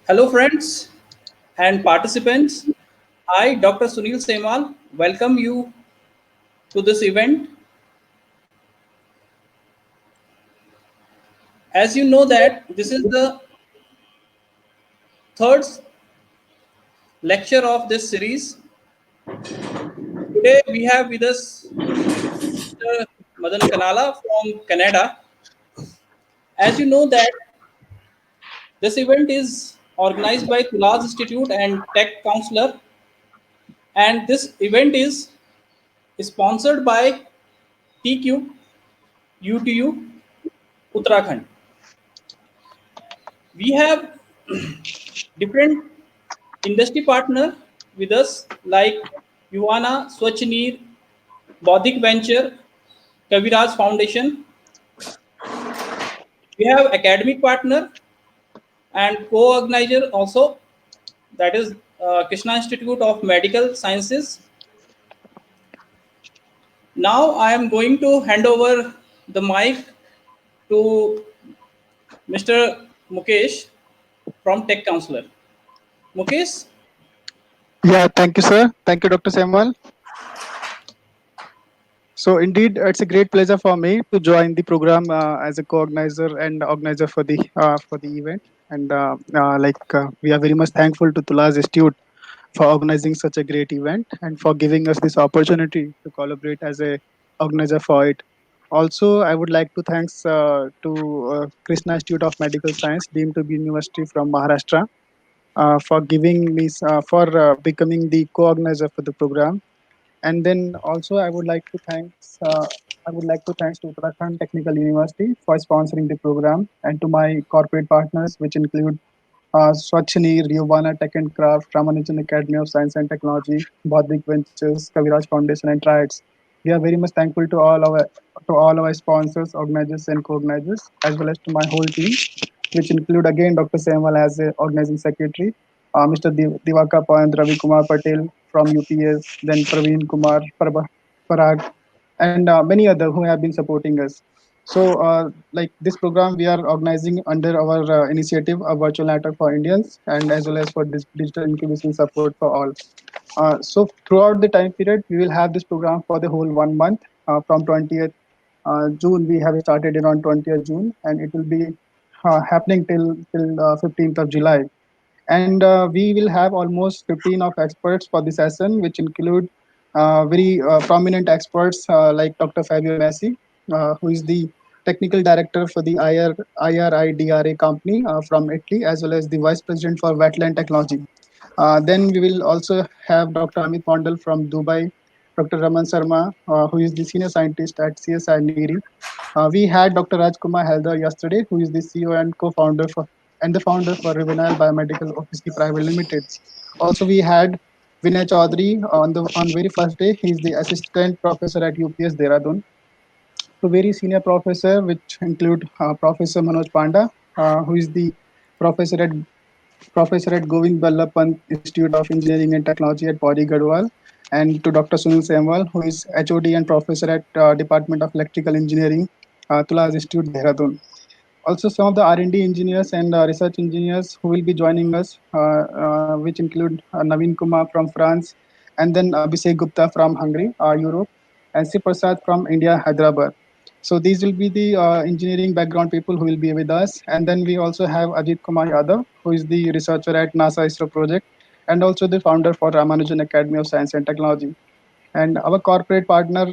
Hello, friends and participants. I, Dr. Sunil Semal, welcome you to this event. As you know that this is the third lecture of this series. Today we have with us Mr. Madan Kanala from Canada. As you know that this event is organized by Tulaz Institute and Tech Counselor, and this event is sponsored by TQ UTU Uttarakhand. We have different industry partner with us like Yuana Swachh Baudik Venture, Kaviraj Foundation. We have academic partner and co-organizer also, that is Krishna Institute of Medical Sciences. Now I am going to hand over the mic to Mr. Mukesh from Tech Counselor. Mukesh, Yeah, thank you, sir. Thank you, Dr. Samuel. So, indeed, it's a great pleasure for me to join the program as a co-organizer and organizer for the event. And we are very much thankful to Tulaz Institute for organizing such a great event and for giving us this opportunity to collaborate as a organizer for it. Also, I would like to thanks to Krishna Institute of Medical Science, deemed to be University from Maharashtra, for giving me for becoming the co-organizer for the program. And then also I would like to thanks to Uttarakhand Technical University for sponsoring the program, and to my corporate partners, which include Swachhani, Ryobana Tech and Craft, Ramanujan Academy of Science and Technology, Bodhik Ventures, Kaviraj Foundation, and Triads. We are very much thankful to all our sponsors, organizers, and co-organizers, as well as to my whole team, which include again Dr. Samuel as a organizing secretary, Mr. Divaka and Ravi Kumar Patel from UPS, then Praveen Kumar Parag, and many other who have been supporting us. So, like this program, we are organizing under our initiative, a virtual network for Indians, and as well as for this digital incubation support for all. So, throughout the time period, we will have this program for the whole 1 month. From 20th June, we have started it on 20th June, and it will be happening till 15th of July. And we will have almost 15 of experts for the session, which include very prominent experts like Dr. Fabio Messi, who is the technical director for the IRIDRA company from Italy, as well as the vice president for wetland technology. Then we will also have Dr. Amit Mondal from Dubai, Dr. Raman Sharma, who is the senior scientist at CSI NIRI. We had Dr. Rajkumar Haldar yesterday, who is the CEO and co-founder for and the founder for Revenal Biomedical Office Private Limited. Also, we had Vinay Chaudhary on very first day. He is the assistant professor at UPS Dehradun. So very senior professor, which include Professor Manoj Panda, who is the professor at Govind Ballabh Pant Institute of Engineering and Technology at Pauri Garhwal, and to Dr. Sunil Semwal, who is HOD and professor at Department of Electrical Engineering, Tulaz Institute, Dehradun. Also, some of the R&D engineers and research engineers who will be joining us, which include Naveen Kumar from France, and then Abhishek Gupta from Hungary, Europe, and C. Prasad from India, Hyderabad. So these will be the engineering background people who will be with us. And then we also have Ajit Kumar Yadav, who is the researcher at NASA ISRO project, and also the founder for Ramanujan Academy of Science and Technology. And our corporate partner,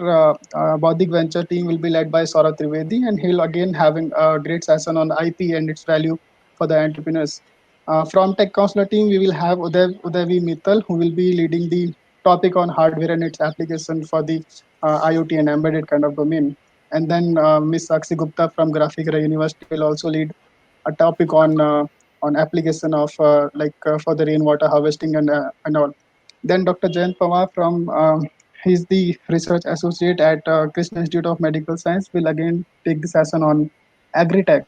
Baudik Venture team, will be led by Saurabh Trivedi, and he'll again having a great session on IP and its value for the entrepreneurs. From Tech Counselor team, we will have Udavi Mittal, who will be leading the topic on hardware and its application for the IoT and embedded kind of domain. And then Ms. Sakshi Gupta from Graphicra University will also lead a topic on application of for the rainwater harvesting and all. Then Dr. Jayant Pawar from he's the research associate at Krishna Institute of Medical Science, will again take the session on agri-tech.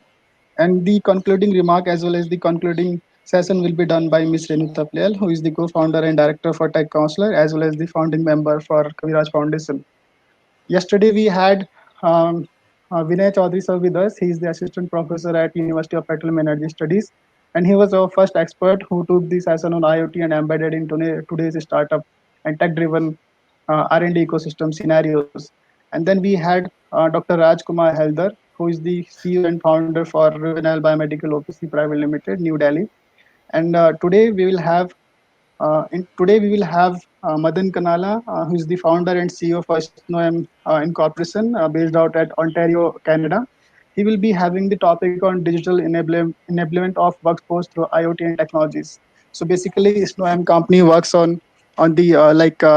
And the concluding remark as well as the concluding session will be done by Ms. Renuta Pleyal, who is the co-founder and director for Tech Counselor, as well as the founding member for Kaviraj Foundation. Yesterday we had Vinay Chaudhary sir with us. He is the assistant professor at University of Petroleum Energy Studies. and he was our first expert who took the session on IoT and embedded in today's startup and tech-driven R&D ecosystem scenarios. And then we had Dr. Rajkumar Heldar, who is the CEO and founder for Revenal Biomedical OPC Private Limited, New Delhi. And today we will have Madan Kanala, who is the founder and CEO for SNOM Incorporation, based out at Ontario, Canada. He will be having the topic on digital enablement of workforce through IoT and technologies. So basically, SNOM company works on the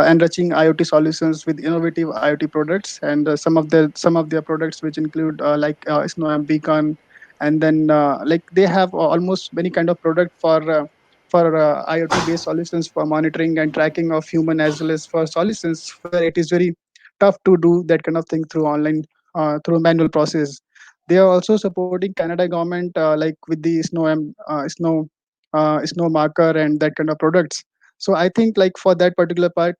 enriching IoT solutions with innovative IoT products, and some of their products which include SNOM Beacon, and then like they have almost many kind of product for IoT-based solutions for monitoring and tracking of human, as well as for solutions where it is very tough to do that kind of thing through online through manual process. They are also supporting Canada government like with the snow marker and that kind of products. So I think like for that particular part,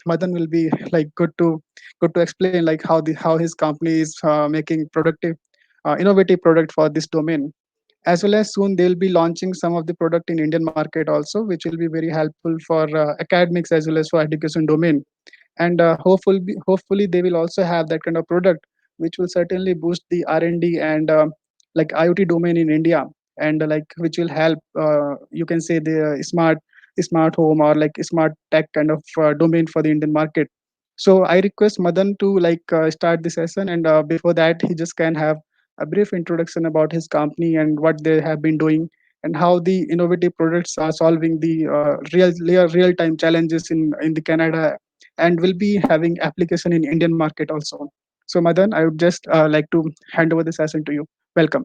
Madan will be like good to explain like how his company is making productive innovative product for this domain. As well as soon they'll be launching some of the product in Indian market also, which will be very helpful for academics as well as for education domain. And hopefully they will also have that kind of product which will certainly boost the R&D and like IoT domain in India, and like which will help you can say the smart home or like smart tech kind of domain for the Indian market. So I request Madan to start the session, and before that he just can have a brief introduction about his company and what they have been doing, and how the innovative products are solving the real time challenges in the Canada, and will be having application in Indian market also. So Madan, I would just like to hand over the session to you. Welcome.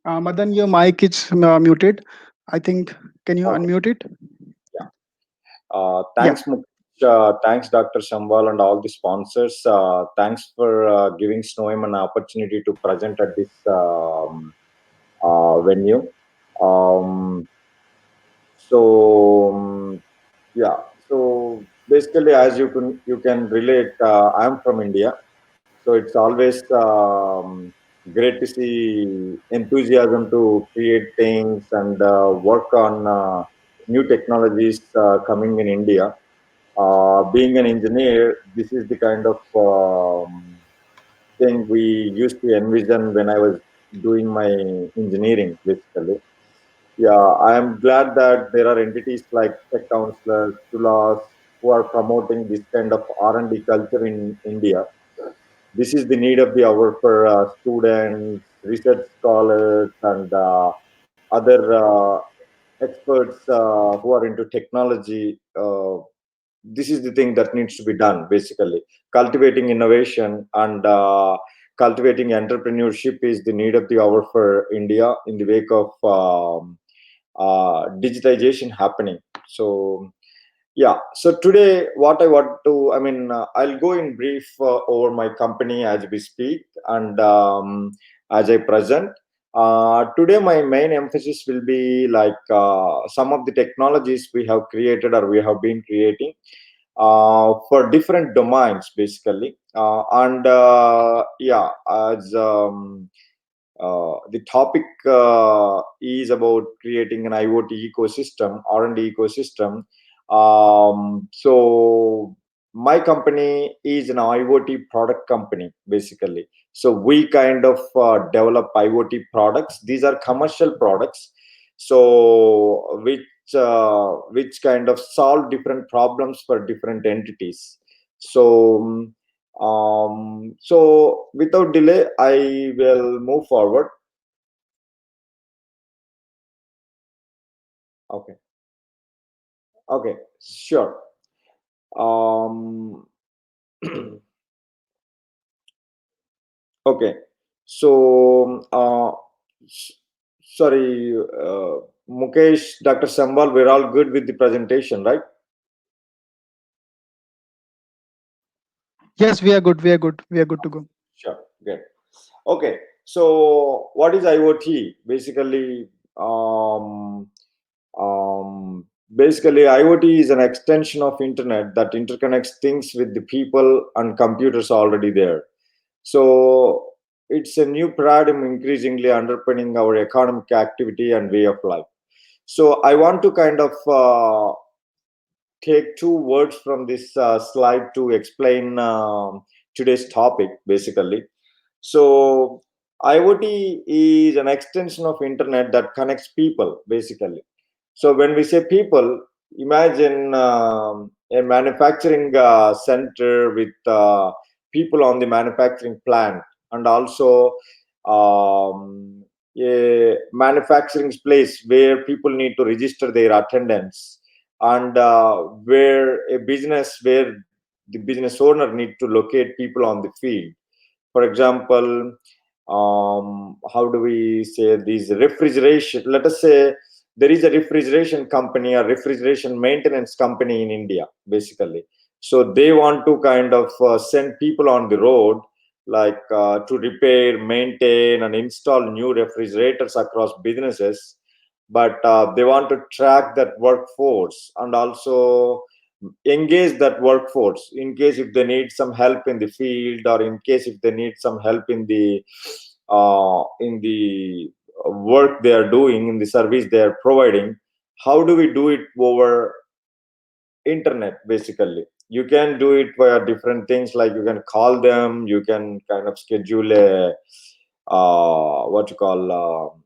Madan, your mic is muted. I think, can you Okay. unmute it? Yeah. Yeah. Thanks, Mukesh. Thanks, Dr. Shambal, and all the sponsors. Thanks for giving Snowem an opportunity to present at this venue. Um, yeah. So basically, as you can relate, I'm from India, so it's always great to see enthusiasm to create things and work on new technologies coming in India. Being an engineer, this is the kind of thing we used to envision when I was doing my engineering, basically. Yeah, I am glad that there are entities like tech counselors, Tulas, who are promoting this kind of R&D culture in India. This is the need of the hour for students, research scholars, and other experts who are into technology. This is the thing that needs to be done, basically. Cultivating innovation and cultivating entrepreneurship is the need of the hour for India in the wake of digitization happening. So yeah, so today what I want to, I'll go in brief over my company as we speak and as I present. Today my main emphasis will be like some of the technologies we have created or we have been creating for different domains, basically. And yeah, as the topic is about creating an IoT ecosystem, R&D ecosystem. So my company is an IoT product company, basically. So we kind of develop IoT products. These are commercial products, so which kind of solve different problems for different entities. So without delay, I will move forward. Okay. Okay. Sure. Um, okay. So, s- sorry, Mukesh, Dr. Sambal, we're all good with the presentation, right? Yes, we are good. We are good. We are good to go. Sure. Good. Okay. So, what is IoT? Basically, IoT is an extension of internet that interconnects things with the people and computers already there. So it's a new paradigm increasingly underpinning our economic activity and way of life. So I want to kind of take two words from this slide to explain today's topic, basically. So IoT is an extension of internet that connects people, basically. So when we say people, imagine a manufacturing center with people on the manufacturing plant, and also a manufacturing place where people need to register their attendance, and where a business where the business owner need to locate people on the field. For example, how do we say these refrigeration? Let us say there is a refrigeration company or refrigeration maintenance company in India, basically. So they want to kind of send people on the road, like to repair, maintain, and install new refrigerators across businesses. But they want to track that workforce and also engage that workforce in case if they need some help in the field, or in case if they need some help in the work they are doing, in the service they are providing. How do we do it over internet? Basically, you can do it via different things, like you can call them, you can kind of schedule a what you call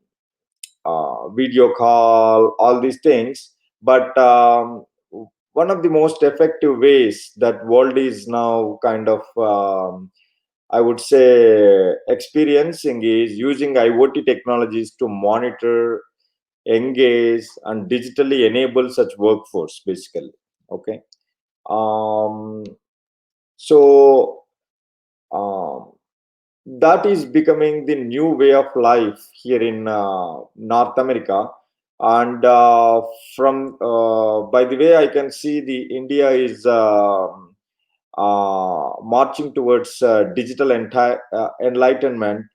video call, all these things. But one of the most effective ways that world is now kind of I would say experiencing is using IoT technologies to monitor, engage, and digitally enable such workforce, basically. Okay. um, so um, that is becoming the new way of life here in North America. And from by the way, I can see the India is marching towards digital enlightenment.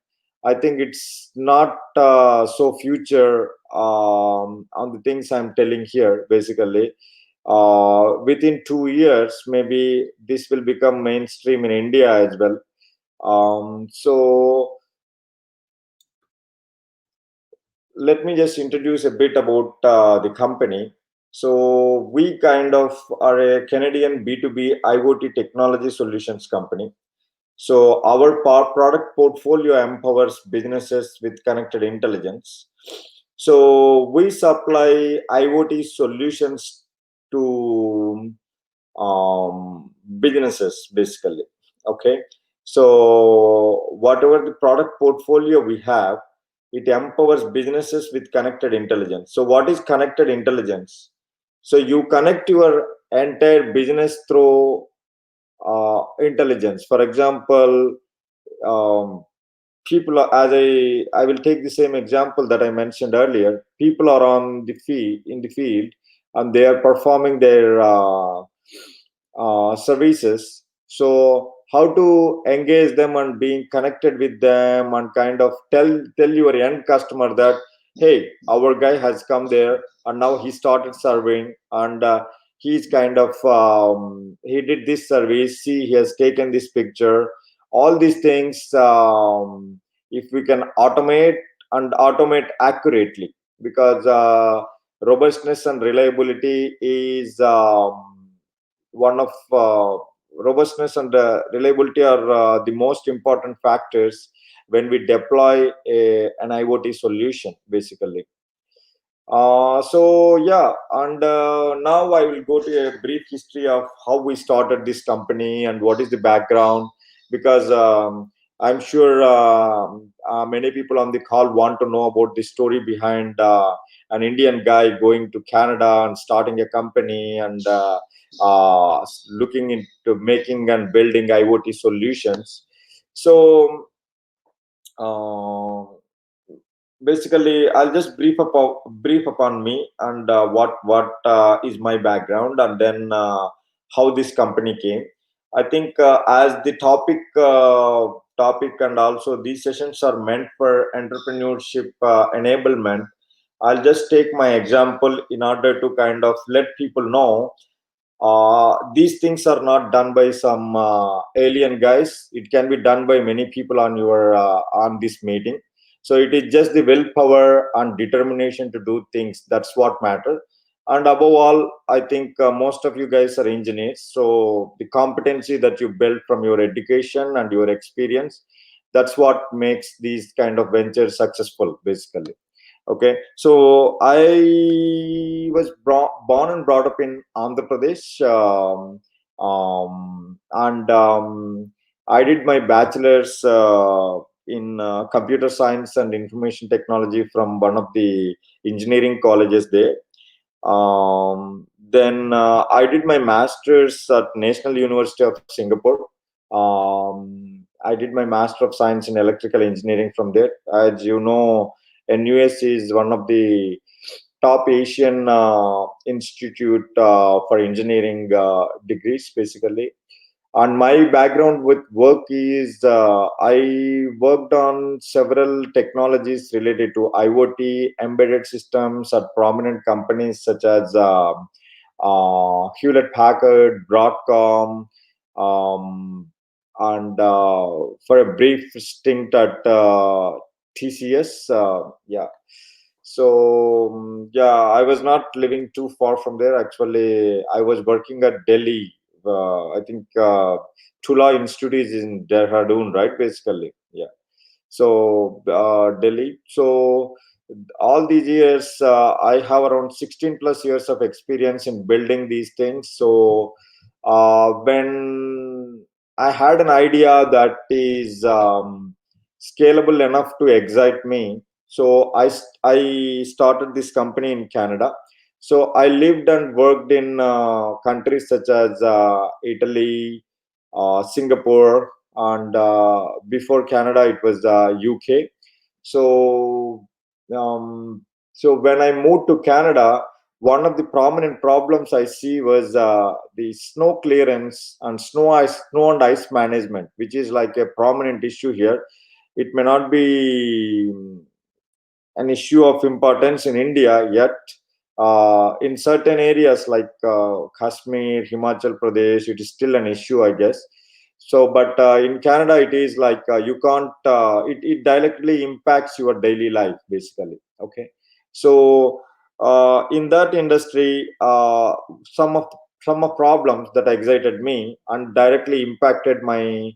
I think it's not so future on the things I'm telling here, basically. Within 2 years, maybe this will become mainstream in India as well. So let me just introduce a bit about the company. So we kind of are a Canadian B2B IoT technology solutions company. So our product portfolio empowers businesses with connected intelligence. So we supply IoT solutions to businesses, basically. Okay. So whatever the product portfolio we have, it empowers businesses with connected intelligence. So what is connected intelligence? So you connect your entire business through intelligence. For example, um, people are, as I will take the same example that I mentioned earlier. People are on the field, in the field, and they are performing their services. So how to engage them and being connected with them, and kind of tell your end customer that, hey, our guy has come there and now he started serving, and he's kind of he did this service, see, he has taken this picture. All these things, if we can automate, and automate accurately, because robustness and reliability is one of robustness and reliability are the most important factors when we deploy an IoT solution, basically. So yeah, and now I will go to a brief history of how we started this company and what is the background, because I'm sure many people on the call want to know about the story behind an Indian guy going to Canada and starting a company, and looking into making and building IoT solutions. So basically, I'll just brief upon me, and what is my background, and then how this company came. I think as the topic, and also these sessions are meant for entrepreneurship enablement. I'll just take my example in order to kind of let people know these things are not done by some alien guys. It can be done by many people on your on this meeting. So it is just the willpower and determination to do things. That's what matters. And above all, I think most of you guys are engineers. So the competency that you build from your education and your experience, that's what makes these kind of ventures successful, basically. Okay, so I was born and brought up in Andhra Pradesh, and I did my bachelor's in computer science and information technology from one of the engineering colleges there. Then I did my master's at National University of Singapore. I did my Master of Science in Electrical Engineering from there. As you know, NUS is one of the top Asian institute for engineering degrees, basically. And my background with work is I worked on several technologies related to IoT, embedded systems at prominent companies such as Hewlett Packard, Broadcom, um, and for a brief stint at TCS. Yeah. So I was not living too far from there. Actually, I was working at Delhi. I think Tula Institute is in Dehradun, right? Basically, yeah. So Delhi. So all these years, I have around 16 plus years of experience in building these things. So when I had an idea that is scalable enough to excite me, so I started this company in Canada. So I lived and worked in countries such as Italy, Singapore, and before Canada it was UK. So um, so when I moved to Canada, one of the prominent problems I see was the snow clearance and snow and ice management, which is like a prominent issue here. It may not be an issue of importance in India yet. In certain areas like Kashmir, Himachal Pradesh, it is still an issue, I guess. So, but in Canada, it is like you can't. It directly impacts your daily life, basically. Okay, so in that industry, some of problems that excited me and directly impacted my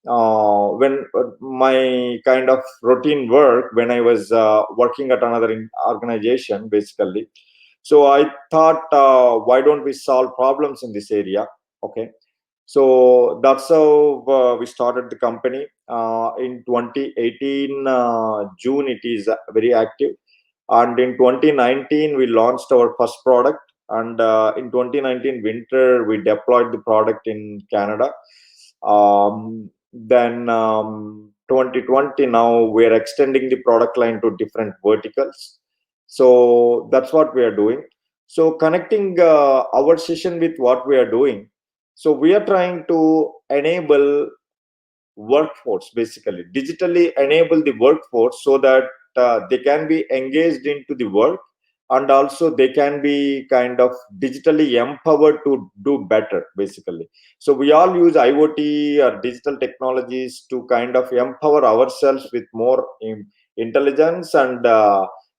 when my kind of routine work when I was working at another organization, basically. So I thought, why don't we solve problems in this area? Okay, so that's how we started the company in 2018 June. It is very active, and in 2019 we launched our first product, and in 2019 winter we deployed the product in Canada. Then 2020 now we're extending the product line to different verticals. So that's what we are doing. So connecting our session with what we are doing, so we are trying to enable workforce, basically digitally enable the workforce so that they can be engaged into the work, and also they can be kind of digitally empowered to do better, basically. So we all use IoT or digital technologies to kind of empower ourselves with more intelligence and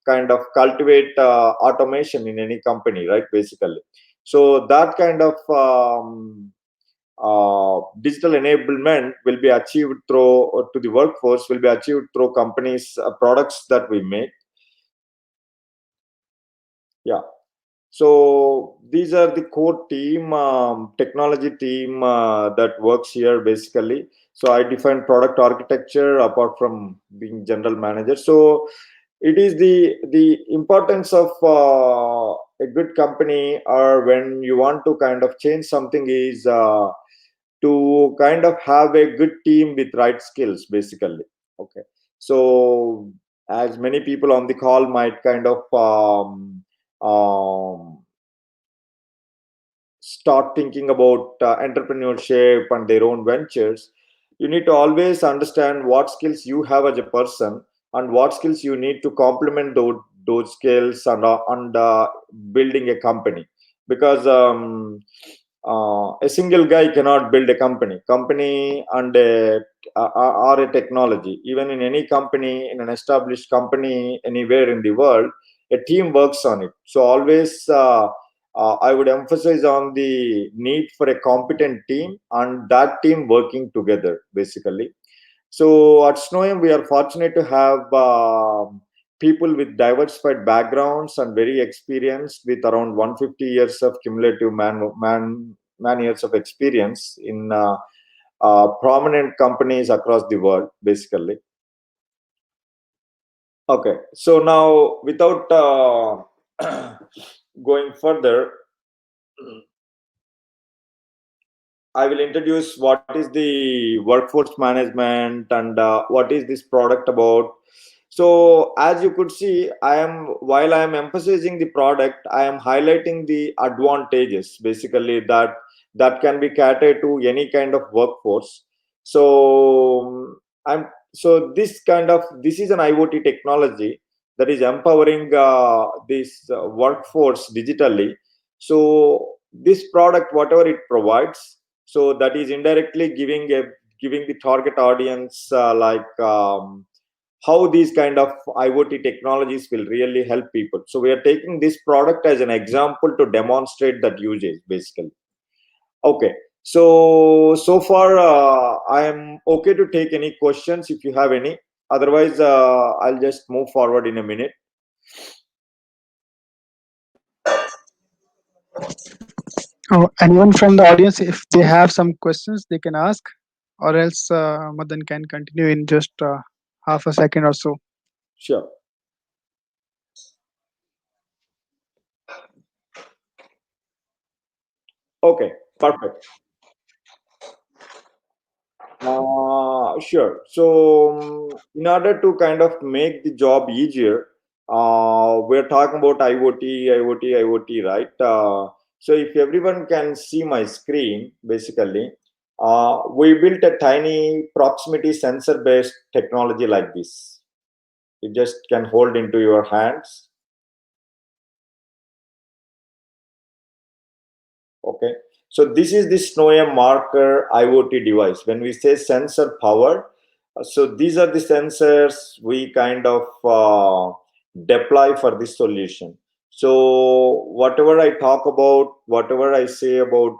kind of cultivate automation in any company, right? Basically, so that kind of digital enablement will be achieved through to the workforce will be achieved through companies products that we make. Yeah, so these are the core team, technology team that works here, basically. So I define product architecture apart from being general manager. So it is the importance of a good company, or when you want to kind of change something, is to kind of have a good team with right skills, basically. Okay, so as many people on the call might kind of start thinking about entrepreneurship and their own ventures, you need to always understand what skills you have as a person and what skills you need to complement those skills and building a company, because a single guy cannot build a company and or a technology. Even in any company, in an established company anywhere in the world, a team works on it. So always I would emphasize on the need for a competent team and that team working together, basically. So at Snowem, we are fortunate to have people with diversified backgrounds and very experienced, with around 150 years of cumulative man years of experience in prominent companies across the world, basically. Okay, so now without going further, I will introduce what is the workforce management and what is this product about. So as you could see, while I am emphasizing the product, I am highlighting the advantages, basically, that can be catered to any kind of workforce. So this is an IoT technology that is empowering this workforce digitally. So this product, whatever it provides, so that is indirectly giving the target audience how these kind of IoT technologies will really help people. So we are taking this product as an example to demonstrate that usage, basically. Okay, so far I am okay to take any questions if you have any. Otherwise I'll just move forward in a minute. Anyone from the audience, if they have some questions, they can ask, or else Madan can continue in just half a second or so. Sure. Okay, perfect. Sure. So, in order to kind of make the job easier, we're talking about IoT, right? So, if everyone can see my screen, basically, we built a tiny proximity sensor-based technology like this. You just can hold into your hands. Okay. So this is the Snowem marker IoT device. When we say sensor power, so these are the sensors we kind of deploy for this solution. So whatever I talk about, whatever I say about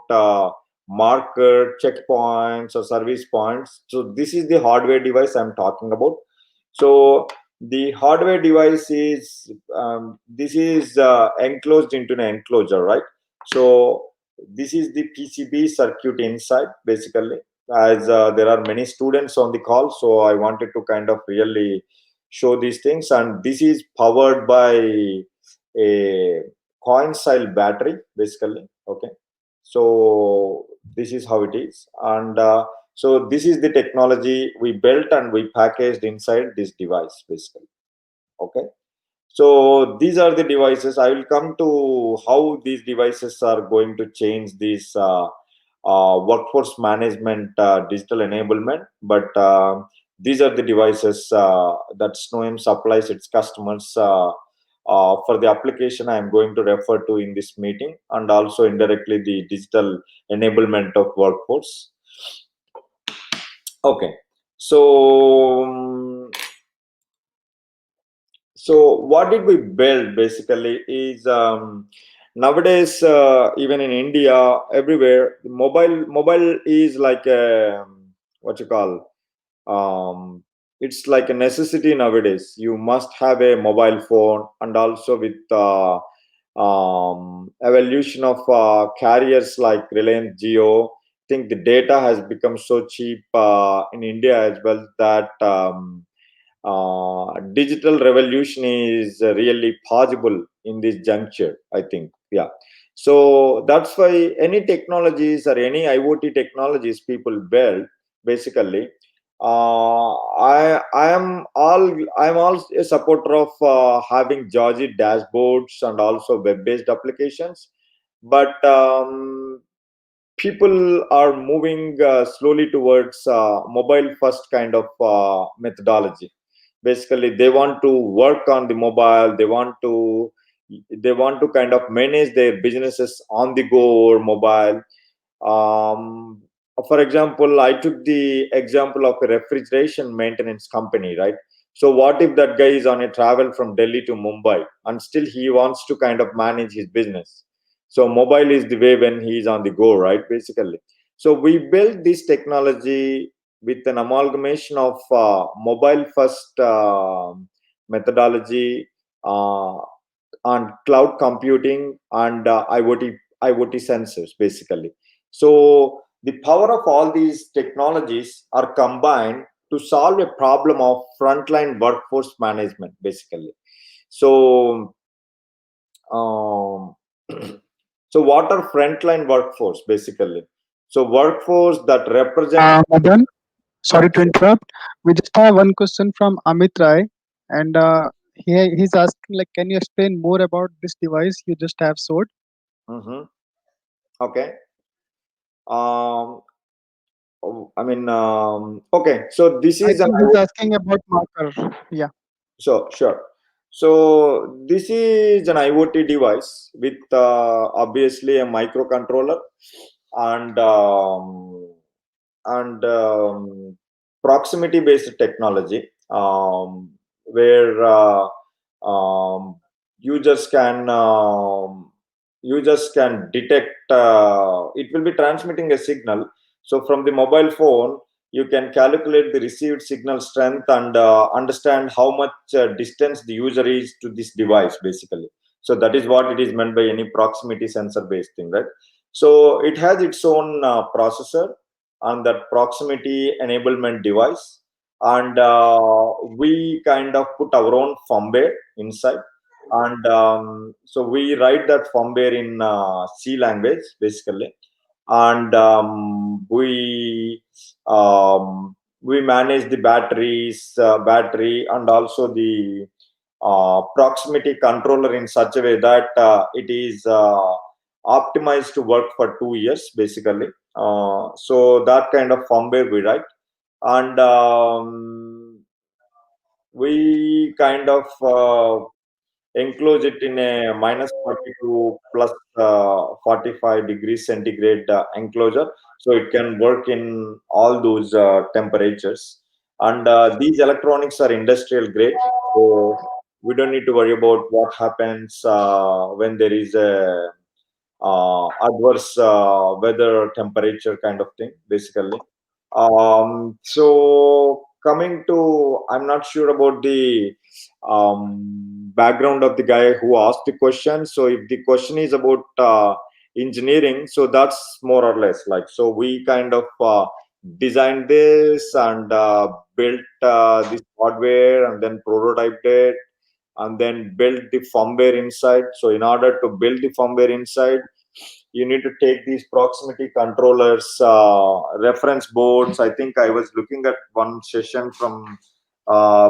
marker, checkpoints or service points, so this is the hardware device I'm talking about. So the hardware device is this is enclosed into an enclosure, right? So this is the PCB circuit inside, basically. As there are many students on the call, so I wanted to kind of really show these things. And this is powered by a coin cell battery, basically. Okay, so this is how it is. And so this is the technology we built and we packaged inside this device, basically. Okay, so these are the devices. I will come to how these devices are going to change this workforce management digital enablement. But these are the devices that Snowem supplies its customers for the application I am going to refer to in this meeting, and also indirectly the digital enablement of workforce. Okay, so so what did we build, basically, is nowadays even in India, everywhere mobile is like a, what you call, it's like a necessity nowadays. You must have a mobile phone. And also with evolution of carriers like Reliance Jio, I think the data has become so cheap in India as well, that digital revolution is really possible in this juncture, I think. Yeah, so that's why any technologies or any IoT technologies people build, basically, I'm also a supporter of having Georgie dashboards and also web-based applications. But people are moving slowly towards mobile first kind of methodology. Basically, they want to work on the mobile, they want to they want to kind of manage their businesses on the go or mobile. um, for example, I took the example of a refrigeration maintenance company, right? So what if that guy is on a travel from Delhi to Mumbai and still he wants to kind of manage his business? So mobile is the way when he is on the go, right? Basically. So we built this technology with an amalgamation of mobile first methodology, uh, and cloud computing and IoT sensors, basically. So the power of all these technologies are combined to solve a problem of frontline workforce management, basically. So, um, so what are frontline workforce, basically? So workforce that represent. Madan, sorry to interrupt. We just have one question from Amit Rai, and he's asking like, can you explain more about this device you just have showed? Mhm. Okay. Um, okay. So this I is an. think he's asking about marker. Yeah. So sure. So this is an IoT device with obviously a microcontroller and proximity based technology, where users can detect. It will be transmitting a signal. So from the mobile phone, you can calculate the received signal strength and understand how much distance the user is to this device, basically. So that is what it is meant by any proximity sensor based thing, right? So it has its own processor and that proximity enablement device, and we kind of put our own firmware inside, and so we write that firmware in C language, basically, and we manage the battery and also the proximity controller in such a way that it is optimized to work for 2 years, basically. So that kind of firmware we write, and we kind of enclose it in a minus 42 plus 45 degrees centigrade enclosure, so it can work in all those temperatures. And these electronics are industrial grade, so we don't need to worry about what happens when there is a adverse weather or temperature kind of thing, basically. So coming to, I'm not sure about the background of the guy who asked the question. So if the question is about engineering, so that's more or less like, so we kind of designed this and built this hardware and then prototyped it and then built the firmware inside. So in order to build the firmware inside, you need to take these proximity controllers reference boards. I think I was looking at one session from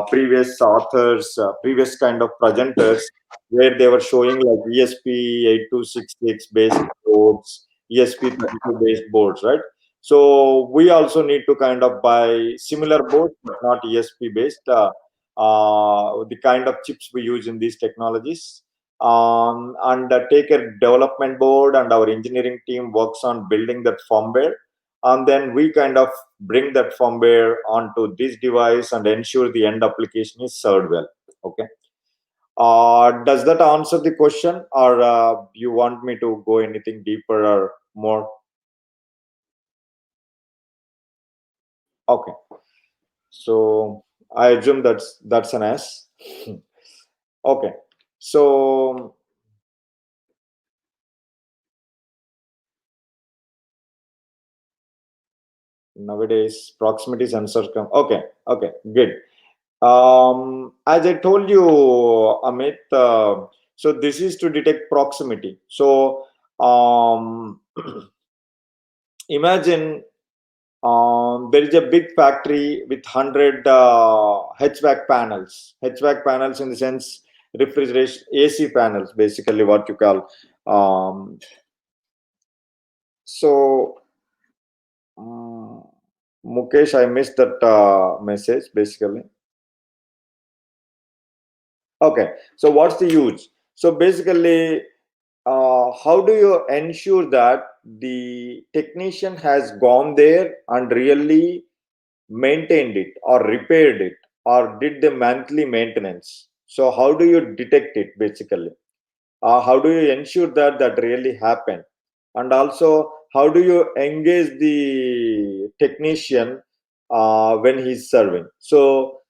previous authors, previous kind of presenters, where they were showing like ESP8266 based boards, ESP32 based boards, right? So we also need to kind of buy similar boards but not ESP based, the kind of chips we use in these technologies, and take a development board, and our engineering team works on building that firmware, and then we kind of bring that firmware onto this device and ensure the end application is served well. Okay. Does that answer the question, or you want me to go anything deeper or more? Okay. So I assume that's an S. Okay. So nowadays proximity sensors come. Okay. Okay. Good. As I told you, Amit, so this is to detect proximity. So imagine there is a big factory with 100 HVAC panels. HVAC panels in the sense refrigeration AC panels, basically what you call. So Mukesh, I missed that message, basically. Okay, so what's the use? So basically, how do you ensure that the technician has gone there and really maintained it or repaired it or did the monthly maintenance? So how do you detect it basically? How do you ensure that that really happened? And also, how do you engage the technician when he's serving? So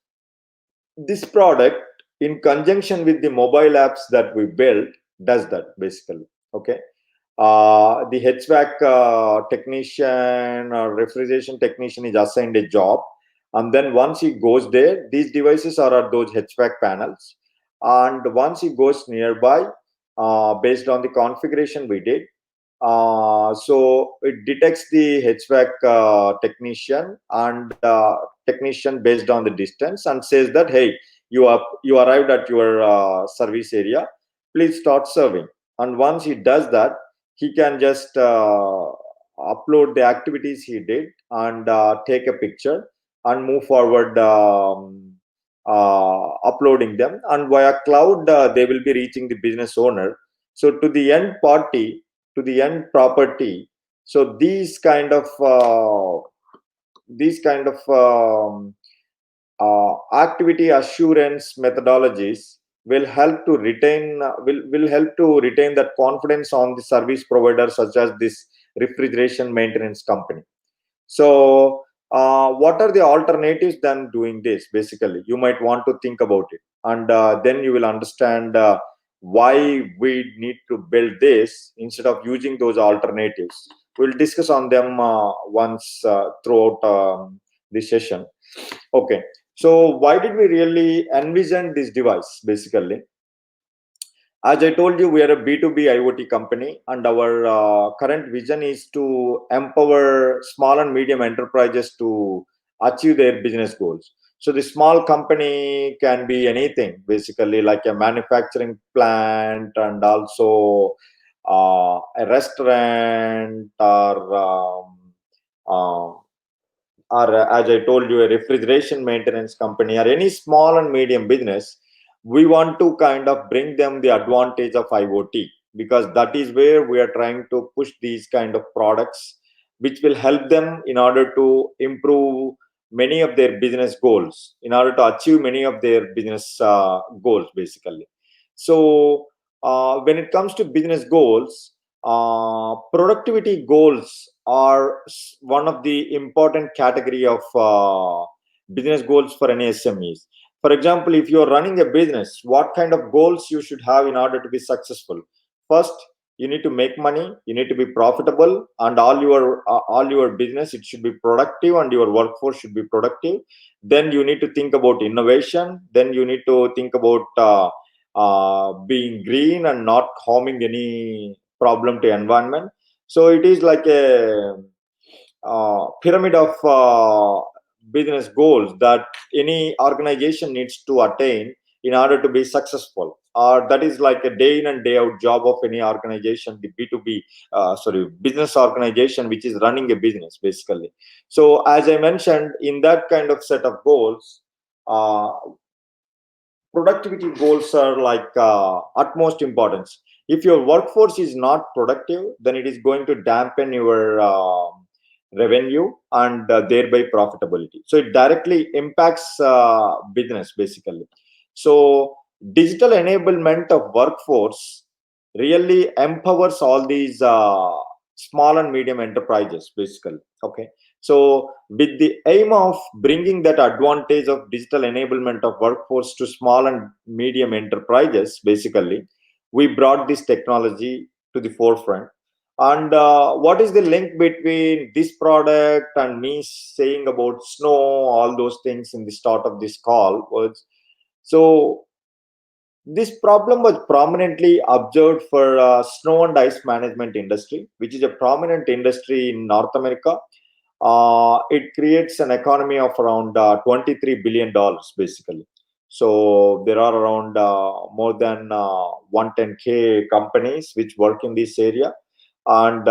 this product, in conjunction with the mobile apps that we built, does that basically. Okay. The HVAC technician or refrigeration technician is assigned a job, and then once he goes there, these devices are at those HVAC panels, and once he goes nearby, based on the configuration we did, so it detects the HVAC technician and technician based on the distance, and says that, hey, you arrived at your service area, please start serving. And once he does that, he can just upload the activities he did and take a picture and move forward, uploading them, and via cloud they will be reaching the business owner, so to the end party, to the end property. So these kind of activity assurance methodologies will help to retain will help to retain that confidence on the service provider, such as this refrigeration maintenance company. So what are the alternatives than doing this? Basically, you might want to think about it, and then you will understand why we need to build this instead of using those alternatives. We'll discuss on them once throughout this session. Okay, so why did we really envision this device? Basically, as I told you, we are a B2B IoT company, and our current vision is to empower small and medium enterprises to achieve their business goals. So the small company can be anything, basically, like a manufacturing plant, and also a restaurant, uh, as I told you, a refrigeration maintenance company, or any small and medium business. We want to kind of bring them the advantage of IoT, because that is where we are trying to push these kind of products, which will help them in order to improve many of their business goals, in order to achieve many of their business goals, basically. So, when it comes to business goals, productivity goals are one of the important category of business goals for any SMEs. For example, if you are running a business, what kind of goals you should have in order to be successful? First, you need to make money, you need to be profitable, and all your business, it should be productive, and your workforce should be productive. Then you need to think about innovation. Then you need to think about being green and not harming any problem to environment. So it is like a pyramid of business goals that any organization needs to attain in order to be successful. That is like a day in and day out job of any organization, the B2B, business organization which is running a business, basically. So as I mentioned, in that kind of set of goals, uh, productivity goals are like utmost importance. If your workforce is not productive, then it is going to dampen your revenue and thereby profitability. So it directly impacts business, basically. So digital enablement of workforce really empowers all these small and medium enterprises, basically. Okay, so with the aim of bringing that advantage of digital enablement of workforce to small and medium enterprises, basically, we brought this technology to the forefront. And what is the link between this product and me saying about snow, all those things in the start of this call was, so this problem was prominently observed for snow and ice management industry, which is a prominent industry in North America. It creates an economy of around $23 billion, basically. So there are around more than 110K companies which work in this area. And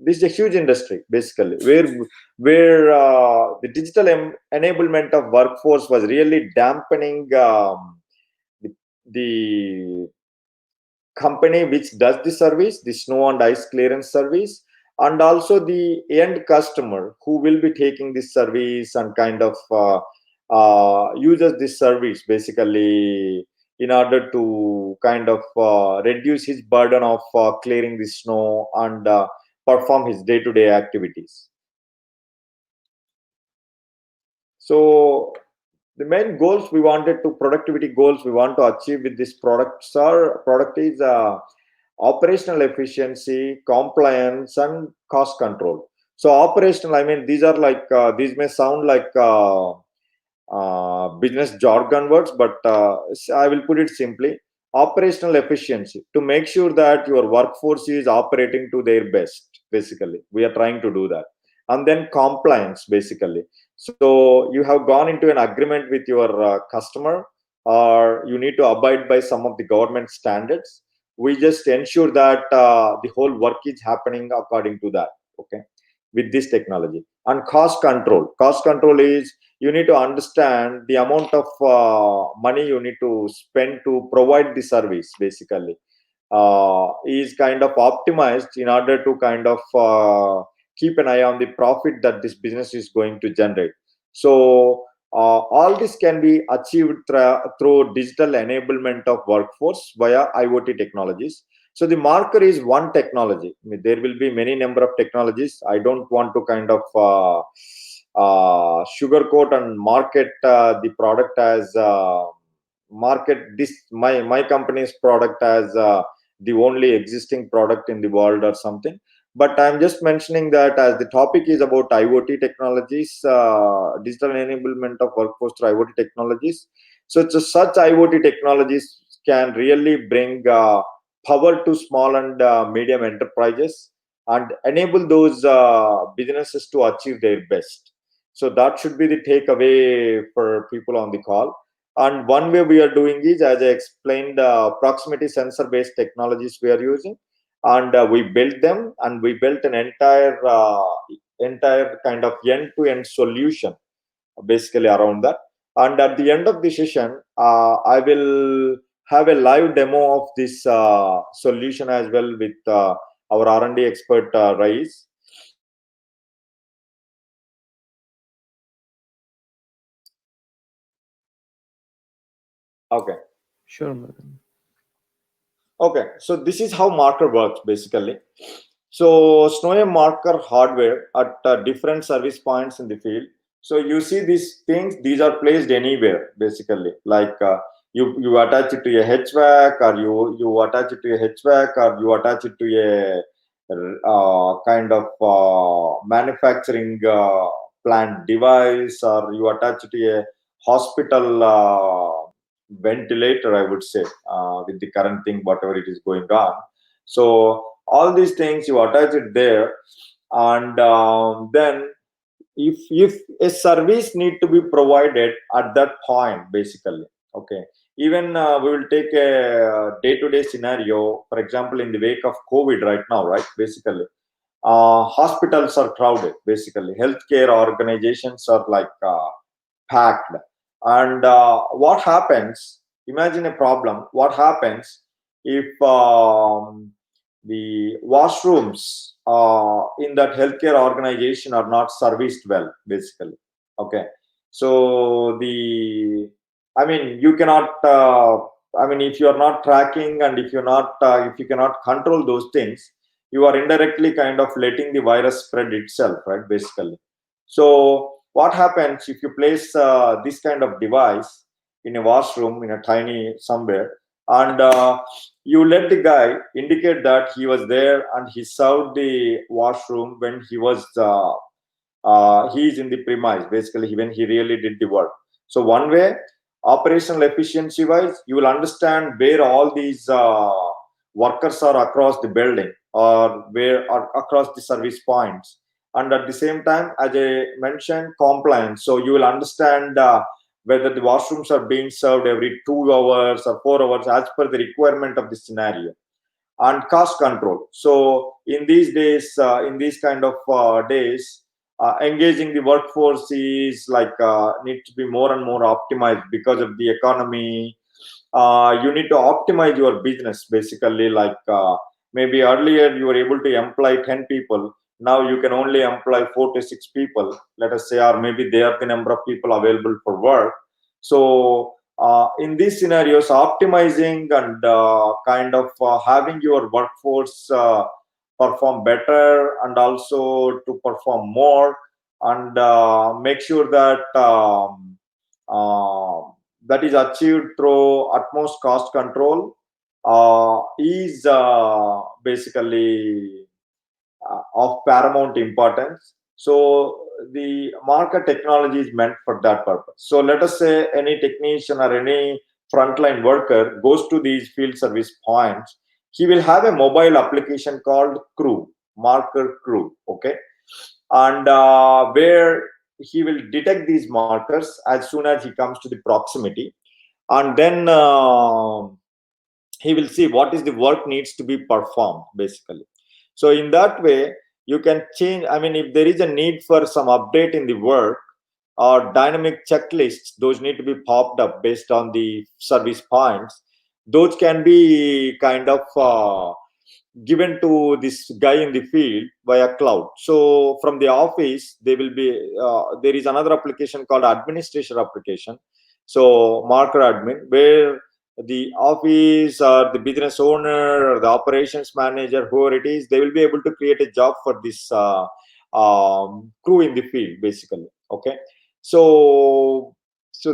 this is a huge industry, basically, where the digital enablement of workforce was really dampening the company which does the service, the snow and ice clearance service, and also the end customer who will be taking this service and kind of uses this service basically in order to kind of reduce his burden of clearing the snow and perform his day-to-day activities. So the main goals we wanted to productivity goals we want to achieve with this product is operational efficiency, compliance, and cost control. So operational, I mean, these are like these may sound like business jargon words, but I will put it simply: operational efficiency, to make sure that your workforce is operating to their best. Basically, we are trying to do that. And then compliance, basically. So you have gone into an agreement with your customer, or you need to abide by some of the government standards. We just ensure that the whole work is happening according to that. Okay, with this technology. And cost control. Cost control is, you need to understand the amount of money you need to spend to provide the service, basically is kind of optimized in order to kind of keep an eye on the profit that this business is going to generate. So all this can be achieved through digital enablement of workforce via IoT technologies. So the marker is one technology. I mean, there will be many number of technologies. I don't want to kind of sugarcoat and market the product as market this my company's product as the only existing product in the world or something. But I'm just mentioning that as the topic is about IoT technologies, digital enablement of workforce through IoT technologies. So it's such IoT technologies can really bring power to small and medium enterprises and enable those businesses to achieve their best. So that should be the takeaway for people on the call. And one way we are doing is, as I explained, proximity sensor based technologies we are using, and we built them, and we built an entire kind of end to end solution basically around that. And at the end of the session, I will have a live demo of this solution as well with our R&D expert Rais. Okay. Sure, Madan. Okay, so this is how marker works basically. So SnowM marker hardware at different service points in the field. So you see these things; these are placed anywhere basically. Like you attach it to a HVAC, or you attach it to a HVAC, or you attach it to a kind of manufacturing plant device, or you attach it to a hospital ventilator, I would say, with the current thing, whatever it is going on. So all these things you attach it there, and then if a service need to be provided at that point, basically, okay. Even we will take a day-to-day scenario, for example, in the wake of COVID right now, right? Basically, hospitals are crowded. Basically, healthcare organizations are like packed. And what happens? Imagine a problem. What happens if the washrooms in that healthcare organization are not serviced well? Basically, okay. So I mean, you cannot. I mean, if you are not tracking, and if you cannot control those things, you are indirectly kind of letting the virus spread itself, right? Basically, so what happens if you place this kind of device in a washroom in a tiny somewhere, and you let the guy indicate that he was there and he served the washroom when he was he is in the premise, basically when he really did the work. So one way, operational efficiency wise, you will understand where all these workers are across the building, or where are across the service points. And at the same time, as I mentioned, compliance. So you will understand whether the washrooms are being served every 2 hours or 4 hours as per the requirement of the scenario. And cost control. So in these days, in these kind of days, engaging the workforce is like needs to be more and more optimized because of the economy, you need to optimize your business basically. Like maybe earlier you were able to employ 10 people, now you can only employ 4 to 6 people, let us say, or maybe they are the number of people available for work. So in these scenarios, optimizing and kind of having your workforce perform better and also to perform more, and make sure that that is achieved through utmost cost control is basically of paramount importance. So the market technology is meant for that purpose. So let us say any technician or any frontline worker goes to these field service points, he will have a mobile application called Crew, Marker Crew, okay, and where he will detect these markers as soon as he comes to the proximity, and then he will see what is the work needs to be performed basically. So in that way you can change, I mean, if there is a need for some update in the work or dynamic checklists, those need to be popped up based on the service points. Those can be kind of given to this guy in the field via cloud. So from the office, they will be there is another application called administration application. So marker admin, where the office or the business owner or the operations manager, whoever it is, they will be able to create a job for this crew in the field, basically. Okay, so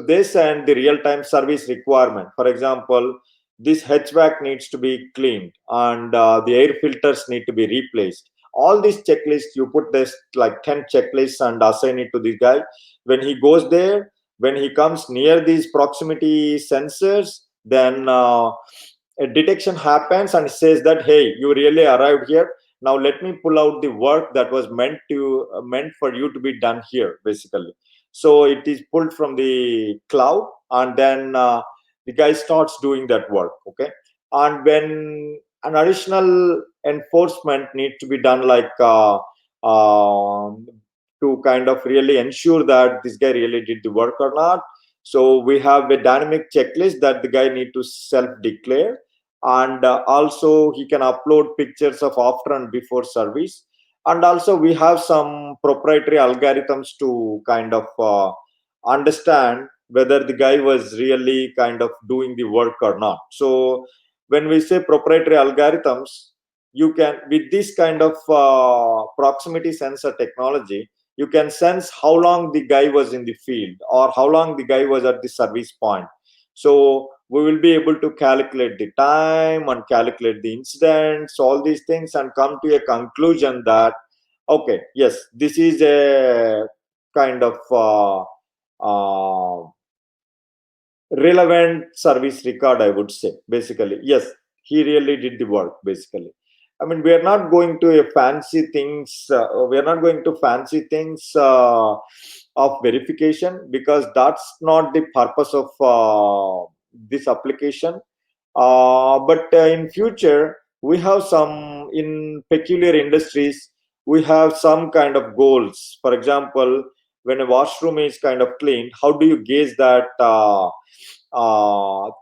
this and the real-time service requirement. For example, this HVAC needs to be cleaned and the air filters need to be replaced. All these checklists, you put this like 10 checklists and assign it to this guy. When he goes there, when he comes near these proximity sensors, then a detection happens and says that, hey, you really arrived here. Now let me pull out the work that was meant for you to be done here, basically. So it is pulled from the cloud, and then the guy starts doing that work. Okay, and when an additional enforcement needs to be done, like to kind of really ensure that this guy really did the work or not, so we have a dynamic checklist that the guy need to self declare, and also he can upload pictures of after and before service, and also we have some proprietary algorithms to kind of understand whether the guy was really kind of doing the work or not. So when we say proprietary algorithms, you can, with this kind of proximity sensor technology, you can sense how long the guy was in the field or how long the guy was at the service point. So we will be able to calculate the time and calculate the incidents, all these things, and come to a conclusion that, okay, yes, this is a kind of relevant service record, I would say. Basically, yes, he really did the work, basically. I mean, we are not going to a fancy things, we are not going to fancy things of verification, because that's not the purpose of this application. But in future, we have some, in peculiar industries, we have some kind of goals. For example, when a washroom is kind of cleaned, how do you gauge that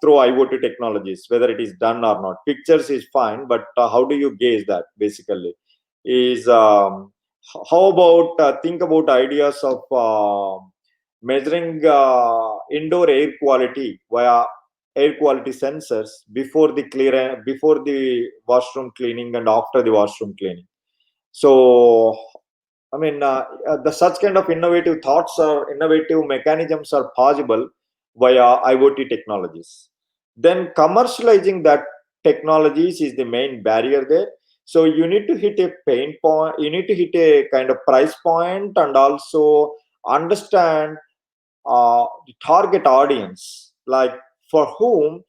through IoT technologies, whether it is done or not? Pictures is fine, but how do you gauge that, basically? Is how about think about ideas of measuring indoor air quality via air quality sensors before the washroom cleaning and after the washroom cleaning. So I mean, the such kind of innovative thoughts or innovative mechanisms are possible via IoT technologies. Then commercializing that technologies is the main barrier there. So you need to hit a pain point, you need to hit a kind of price point, and also understand the target audience, like for whom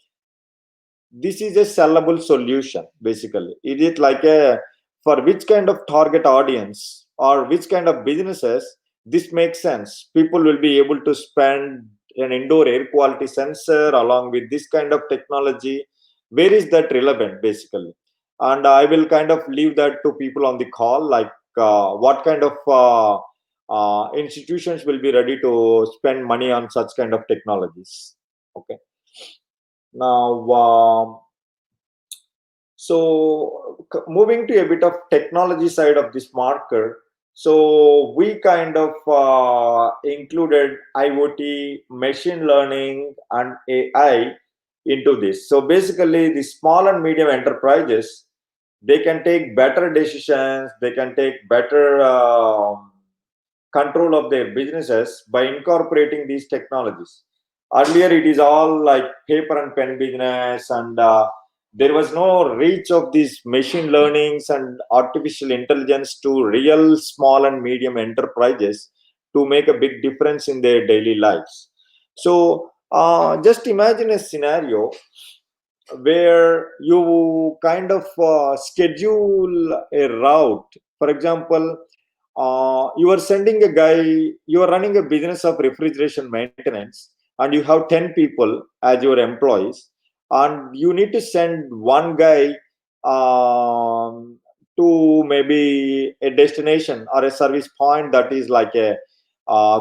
this is a sellable solution, basically. Is it like a, for which kind of target audience or which kind of businesses this makes sense? People will be able to spend an indoor air quality sensor along with this kind of technology. Where is that relevant, basically? And I will kind of leave that to people on the call, like what kind of institutions will be ready to spend money on such kind of technologies. Okay. Now, so moving to a bit of technology side of this marker, so we kind of included IoT, machine learning, and AI into this. So basically, the small and medium enterprises, they can take better decisions, they can take better control of their businesses by incorporating these technologies. Earlier, it is all like paper and pen business, and there was no reach of these machine learnings and artificial intelligence to real small and medium enterprises to make a big difference in their daily lives. So, just imagine a scenario where you kind of schedule a route. For example, you are sending a guy, you are running a business of refrigeration maintenance, and you have 10 people as your employees, and you need to send one guy to maybe a destination or a service point that is like a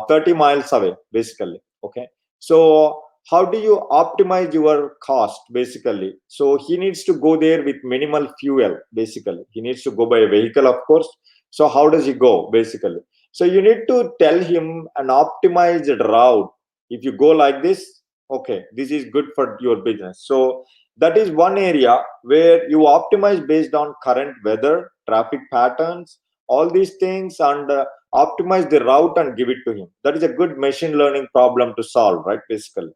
30 miles away, basically. Okay, so how do you optimize your cost, basically? So he needs to go there with minimal fuel, basically. He needs to go by a vehicle, of course. So how does he go, basically? So you need to tell him an optimized route. If you go like this, okay, this is good for your business. So that is one area where you optimize based on current weather, traffic patterns, all these things, and optimize the route and give it to him. That is a good machine learning problem to solve, right? Basically.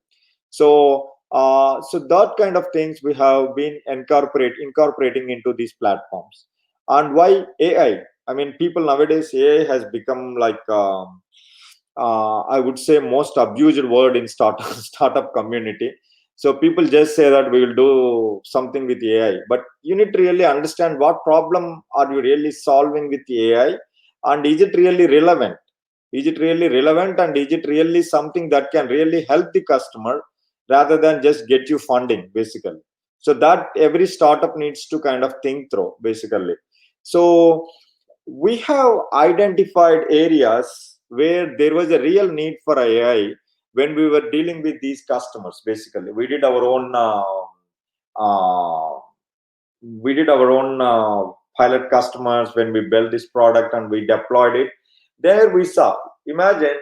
So so that kind of things we have been incorporating into these platforms. And why AI? I mean, people nowadays, AI has become like I would say most abused word in startup community. So people just say that we will do something with AI, but you need to really understand what problem are you really solving with AI, and is it really relevant? Is it really relevant, and is it really something that can really help the customer rather than just get you funding, basically? So that every startup needs to kind of think through, basically. So we have identified areas where there was a real need for AI when we were dealing with these customers. Basically, we did our own uh, pilot customers when we built this product and we deployed it. There we saw. Imagine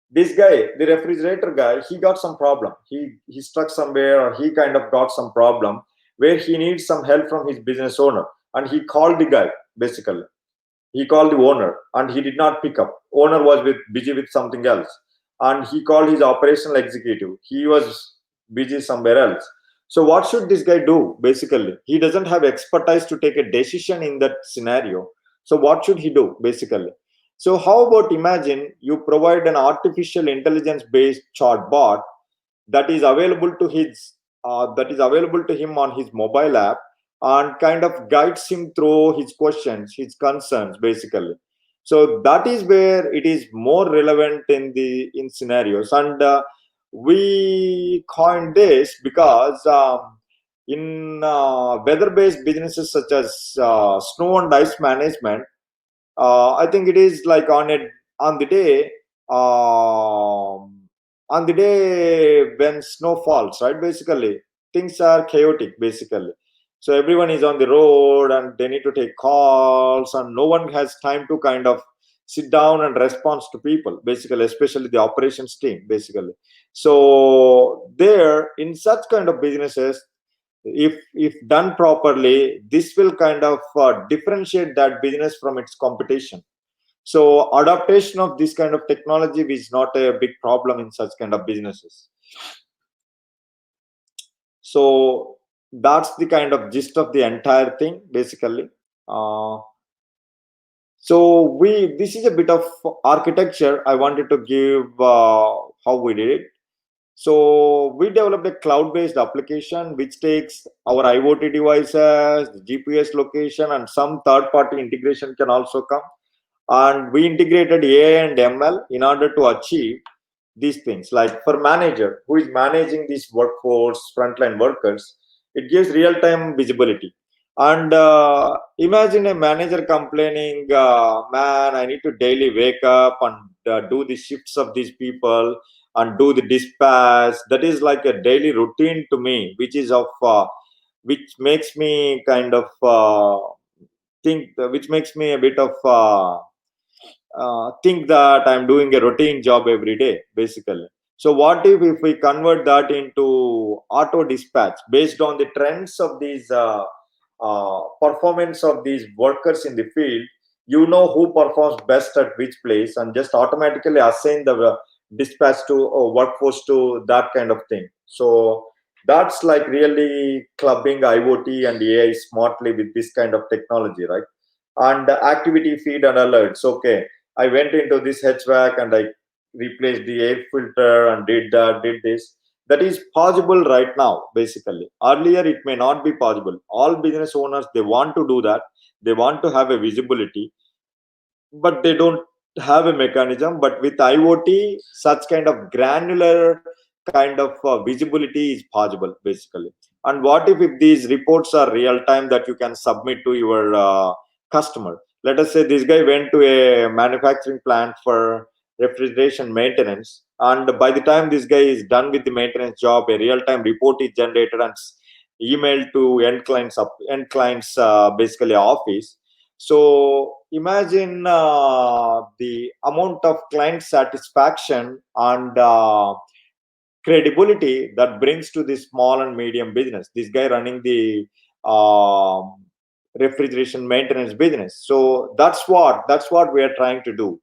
this guy, the refrigerator guy, he got some problem. He stuck somewhere, or he kind of got some problem where he needs some help from his business owner, and he called the guy, basically. He called the owner and he did not pick up. Owner was busy with something else, and he called his operational executive. He was busy somewhere else. So what should this guy do? Basically, he doesn't have expertise to take a decision in that scenario. So what should he do, basically? So how about, imagine you provide an artificial intelligence based chatbot that is available to him on his mobile app, and kind of guides him through his questions, his concerns, basically. So that is where it is more relevant in scenarios. And we coined this because in weather based businesses such as snow and ice management, I think it is like on the day um, on the day when snow falls, right? Basically, things are chaotic, basically. So everyone is on the road and they need to take calls, and no one has time to kind of sit down and respond to people, basically, especially the operations team, basically. So there, in such kind of businesses, if done properly, this will kind of differentiate that business from its competition. So adaptation of this kind of technology is not a big problem in such kind of businesses. So that's the kind of gist of the entire thing, basically. uh, so this is a bit of architecture I wanted to give, how we did it. So we developed a cloud-based application which takes our IoT devices, GPS location, and some third-party integration can also come. And we integrated AI and ML in order to achieve these things. Like for manager who is managing this workforce, frontline workers, it gives real-time visibility. And imagine a manager complaining, man, I need to daily wake up and do the shifts of these people. and do the dispatch. That is like a daily routine to me, which is of which makes me kind of think, which makes me a bit of think that I'm doing a routine job every day, basically. So what if we convert that into auto dispatch based on the trends of these performance of these workers in the field? You know who performs best at which place, and just automatically assign the dispatch to or workforce to that kind of thing. So that's like really clubbing IoT and AI smartly with this kind of technology, right? And the activity feed and alerts. Okay, I went into this HVAC and I replaced the air filter and did that, did this. That is possible right now, basically. Earlier, it may not be possible. All business owners, they want to do that. They want to have a visibility, but they don't have a mechanism. But with IoT, such kind of granular kind of visibility is possible, basically. And what if these reports are real time that you can submit to your customer? Let us say this guy went to a manufacturing plant for refrigeration maintenance, and by the time this guy is done with the maintenance job, a real time report is generated and emailed to end clients basically office. So imagine the amount of client satisfaction and credibility that brings to the small and medium business. This guy running the refrigeration maintenance business. So that's what we are trying to do,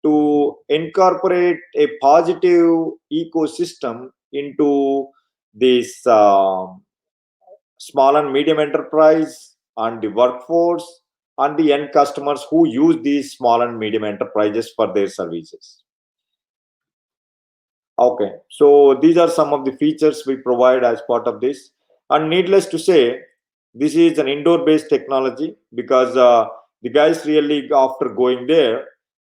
to incorporate a positive ecosystem into this small and medium enterprise and the workforce and the end customers who use these small and medium enterprises for their services. Okay, so these are some of the features we provide as part of this. And needless to say, this is an indoor based technology because the guys really, after going there,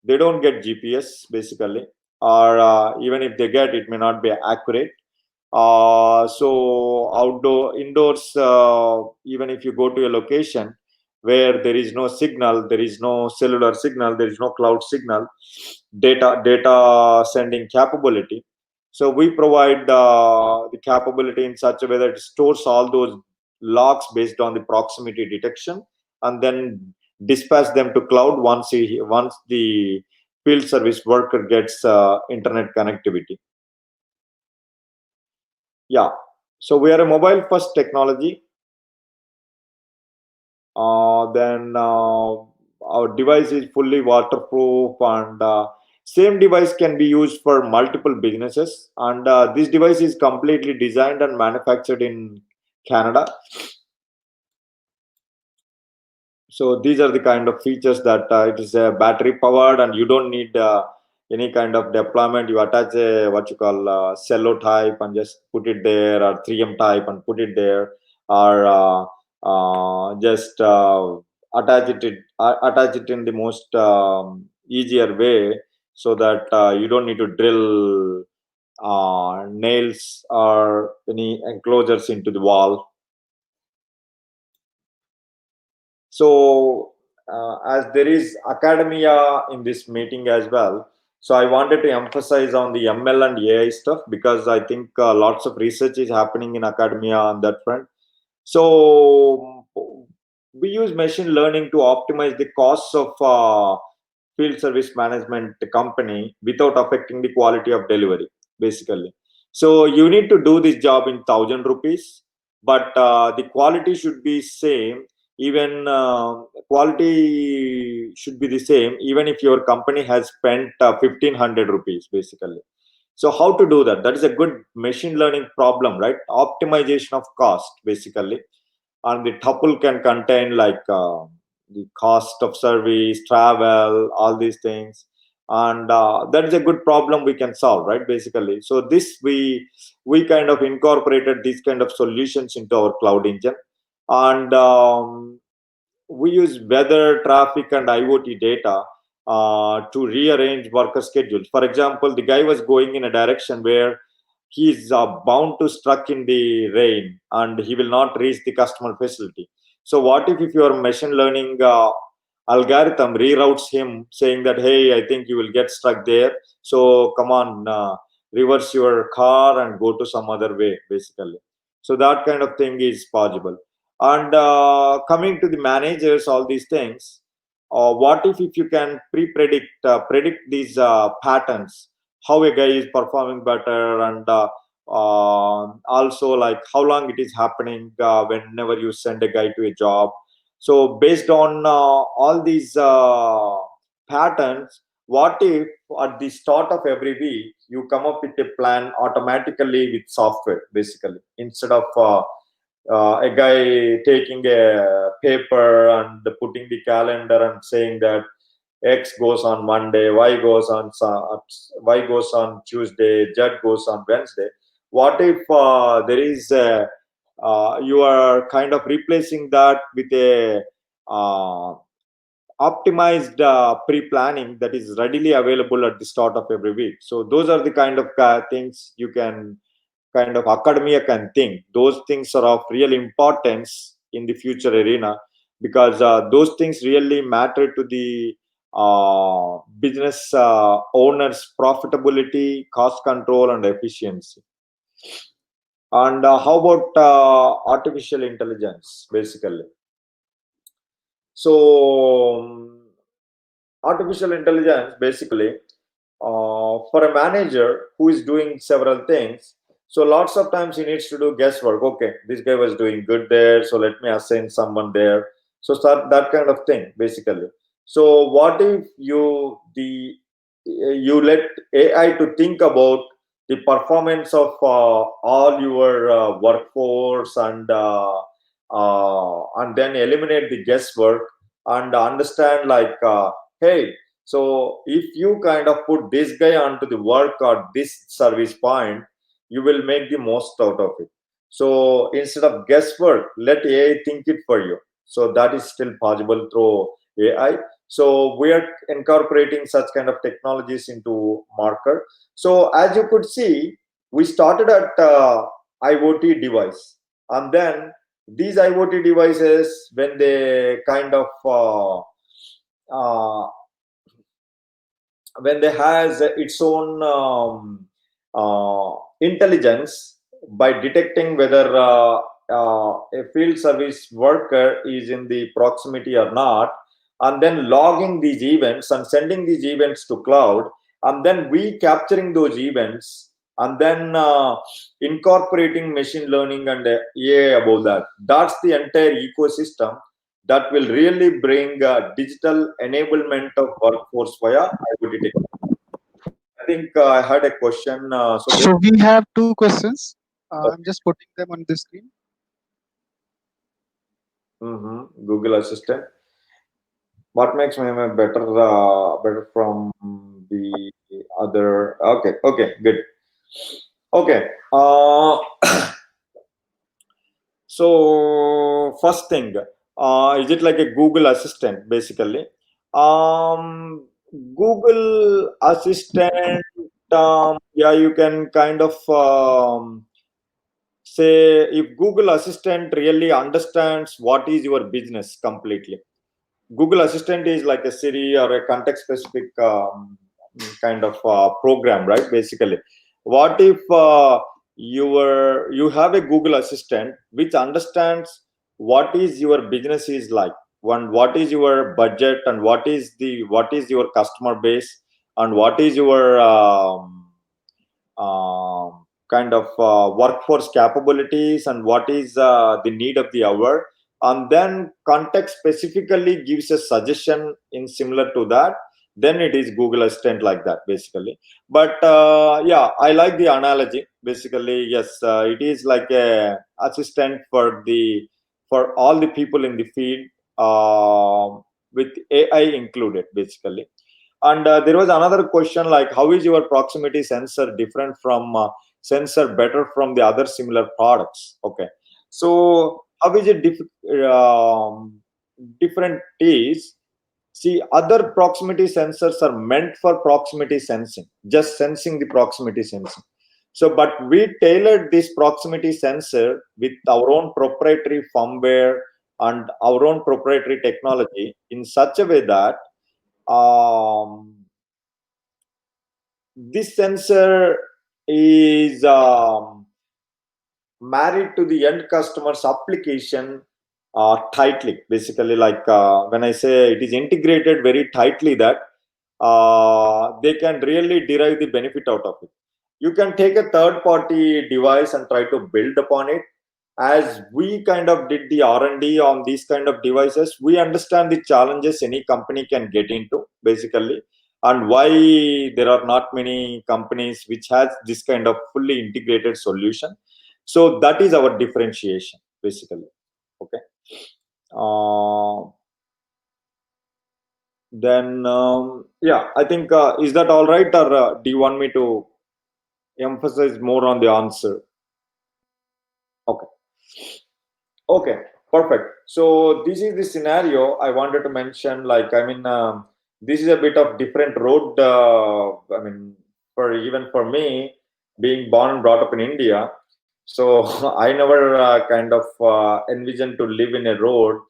they don't get GPS basically, or even if they get, it may not be accurate. So indoors, even if you go to a location where there is no signal, there is no cellular signal, there is no cloud signal, data sending capability. So we provide the capability in such a way that it stores all those logs based on the proximity detection, and then dispatch them to cloud once the field service worker gets internet connectivity. Yeah, so we are a mobile first technology. Then our device is fully waterproof, and same device can be used for multiple businesses. And this device is completely designed and manufactured in Canada. So these are the kind of features that it is battery powered, and you don't need any kind of deployment. You attach a what you call cello type and just put it there, or 3M type and put it there, or just attach it in the most easier way, so that you don't need to drill nails or any enclosures into the wall. So as there is academia in this meeting as well, so I wanted to emphasize on the ML and AI stuff, because I think lots of research is happening in academia on that front. So we use machine learning to optimize the costs of field service management company without affecting the quality of delivery, basically. So you need to do this job in 1,000 rupees, but the quality should be same. Even quality should be the same even if your company has spent 1,500 rupees, basically. So how to do that? That is a good machine learning problem, right? Optimization of cost, basically. And the tuple can contain like the cost of service, travel, all these things. And that is a good problem we can solve, right? Basically. So this we kind of incorporated these kind of solutions into our cloud engine. And we use weather, traffic, and IoT data to rearrange worker schedules. For example, the guy was going in a direction where he's bound to struck in the rain and he will not reach the customer facility. So what if your machine learning algorithm reroutes him, saying that, hey, I think you will get stuck there, so come on, reverse your car and go to some other way, basically. So that kind of thing is possible. And coming to the managers, all these things, what if you can predict these patterns, how a guy is performing better, and also like how long it is happening whenever you send a guy to a job. So based on all these patterns, what if at the start of every week you come up with a plan automatically with software, basically, instead of a guy taking a paper and putting the calendar and saying that X goes on Monday, Y goes on Tuesday, Z goes on Wednesday. What if you are kind of replacing that with a uh, optimized pre-planning that is readily available at the start of every week? So those are the kind of things you can kind of academia can think. Those things are of real importance in the future arena, because those things really matter to the business owners profitability, cost control, and efficiency. And how about artificial intelligence, basically? So artificial intelligence, basically, for a manager who is doing several things, so lots of times he needs to do guesswork. Okay, this guy was doing good there, so let me assign someone there. So start that kind of thing, basically. So what if you let AI to think about the performance of all your workforce, and then eliminate the guesswork and understand like, hey, so if you kind of put this guy onto the work or this service point, you will make the most out of it. So instead of guesswork, let AI think it for you. So that is still possible through AI. So we are incorporating such kind of technologies into market. So as you could see, we started at IoT device, and then these IoT devices, when they kind of when they has its own intelligence by detecting whether a field service worker is in the proximity or not, and then logging these events and sending these events to cloud, and then we capturing those events, and then incorporating machine learning and AI above that. That's the entire ecosystem that will really bring digital enablement of workforce via IoT technology. I think I had a question. So we have two questions. I'm just putting them on the screen. Google Assistant. What makes me better from the other? Okay, good. Okay. So first thing, is it like a Google Assistant, basically? Google Assistant, yeah, you can kind of say if Google Assistant really understands what is your business completely. Google Assistant is like a Siri or a context specific kind of program, right? Basically, what if you have a Google Assistant which understands what is your business is like, one, what is your budget, and what is your customer base, and what is your kind of workforce capabilities, and what is the need of the hour, and then context specifically gives a suggestion in similar to that, then it is Google Assistant like that, basically. But yeah, I like the analogy, basically. Yes, it is like a assistant for all the people in the field, with AI included, basically. And there was another question like, how is your proximity sensor different from sensor better from the other similar products? Okay, so how is it different is, see, other proximity sensors are meant for proximity sensing, just sensing the proximity sensing. So but we tailored this proximity sensor with our own proprietary firmware and our own proprietary technology in such a way that this sensor is married to the end customer's application tightly. Basically, like when I say it is integrated very tightly, that they can really derive the benefit out of it. You can take a third party device and try to build upon it. As we kind of did the R&D on these kind of devices, we understand the challenges any company can get into, basically, and why there are not many companies which has this kind of fully integrated solution. So that is our differentiation, basically. Okay. Then yeah, I think is that all right, or do you want me to emphasize more on the answer? Okay. Okay, perfect. So this is the scenario I wanted to mention. Like, I mean, this is a bit of different road. I mean, for even for me, being born and brought up in India, so I never kind of envisioned to live in a road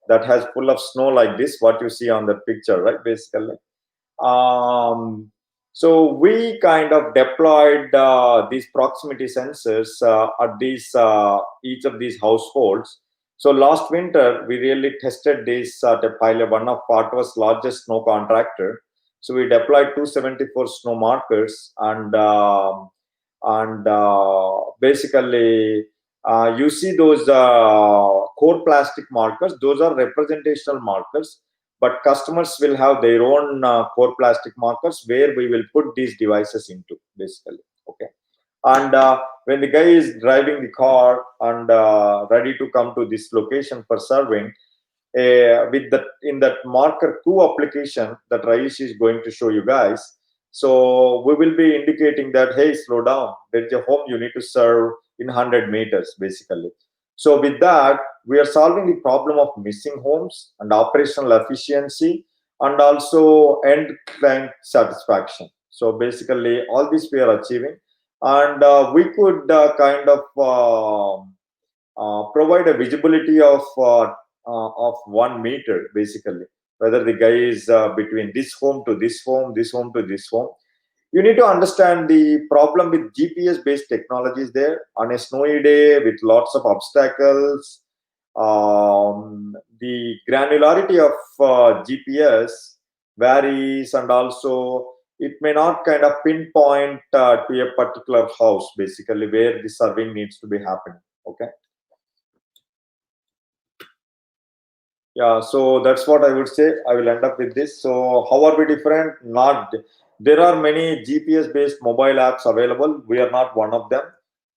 that has full of snow like this. What you see on the picture, right? Basically, um, so we kind of deployed these proximity sensors at these each of these households. So last winter, we really tested this at a pilot, one of Patwa's largest snow contractor. So we deployed 274 snow markers, and basically you see those core plastic markers. Those are representational markers, but customers will have their own core plastic markers where we will put these devices into, basically. Okay. And when the guy is driving the car and ready to come to this location for serving, with that, in that marker 2 application that Raish is going to show you guys, so we will be indicating that, hey, slow down, there's a home you need to serve in 100 meters, basically. So with that, we are solving the problem of missing homes and operational efficiency, and also end client satisfaction. So basically all this we are achieving, and we could kind of provide a visibility of 1 meter, basically, whether the guy is between this home to this home, this home to this home. You need to understand the problem with GPS based technologies there. On a snowy day with lots of obstacles, the granularity of GPS varies, and also it may not kind of pinpoint to a particular house, basically, where the serving needs to be happening. Okay. Yeah, so that's what I would say. I will end up with this. So how are we different? Not, there are many GPS based mobile apps available. We are not one of them.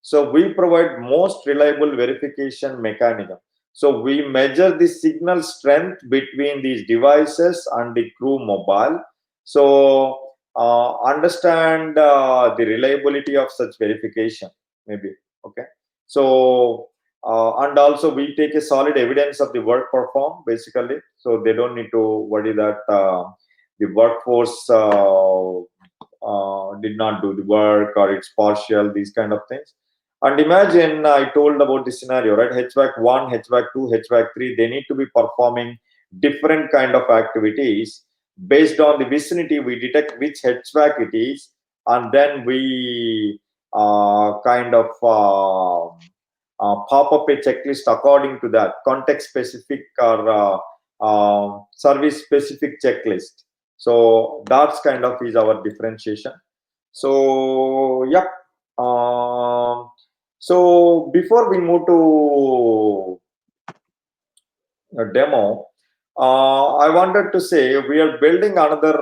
So we provide most reliable verification mechanism. So we measure the signal strength between these devices and the crew mobile. So understand the reliability of such verification, maybe. Okay. So and also we take a solid evidence of the work performed, basically, so they don't need to worry that the workforce did not do the work, or it's partial, these kind of things. And imagine I told about the scenario, right? HVAC 1, HVAC 2, HVAC 3, they need to be performing different kind of activities. Based on the vicinity, we detect which HVAC it is, and then we kind of pop up a checklist according to that context specific or service specific checklist. So that's kind of is our differentiation. So yep. So before we move to a demo, I wanted to say we are building another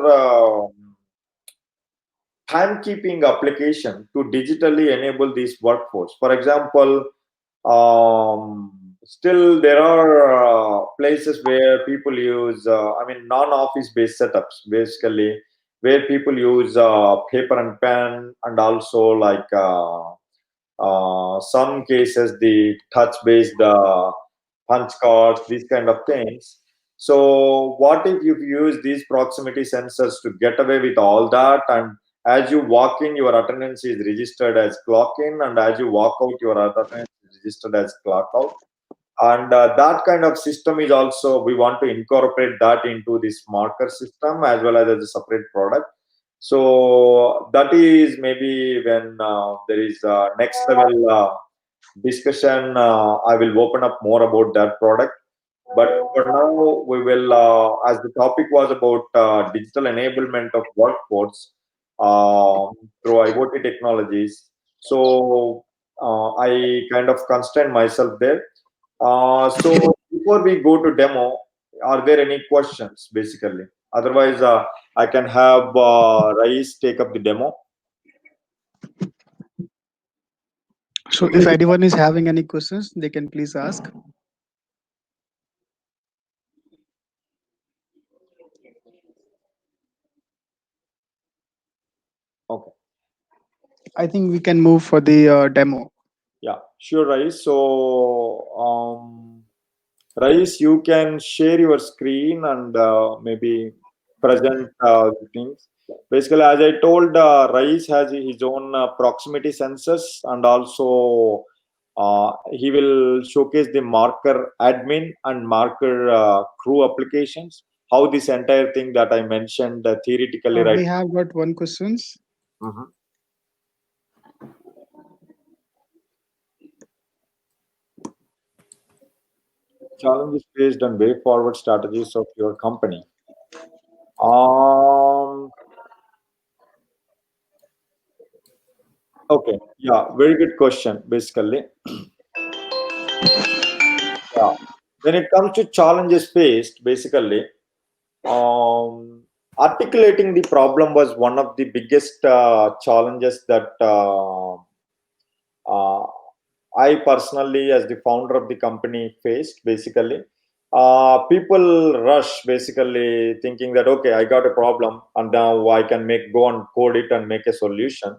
timekeeping application to digitally enable this workforce. For example, still there are places where people use, I mean, non-office based setups, basically, where people use paper and pen, and also like some cases the touch based punch cards, these kind of things. So what if you use these proximity sensors to get away with all that, and as you walk in, your attendance is registered as clock in, and as you walk out, your attendance is registered as clock out. And that kind of system is also, we want to incorporate that into this marker system as well as a separate product. So that is maybe when there is next level discussion, I will open up more about that product. But for now, we will, as the topic was about digital enablement of workforce through IoT technologies. So I kind of constrain myself there. So before we go to demo, are there any questions basically? Otherwise, I can have Rais take up the demo. So if anyone is having any questions, they can please ask. Okay. I think we can move for the demo. Yeah, sure, Rais. So, Rais, you can share your screen and maybe present the things. Basically, as I told, Rais has his own proximity sensors, and also he will showcase the marker admin and marker crew applications. How this entire thing that I mentioned theoretically, right? We have got one questions. Mhm. Challenges faced and way forward strategies of your company. Um, okay, yeah, very good question, basically. Yeah. When it comes to challenges faced, basically, articulating the problem was one of the biggest challenges that uh, I personally, as the founder of the company, faced. Basically, people rush basically thinking that okay, I got a problem and now I can go and code it and make a solution.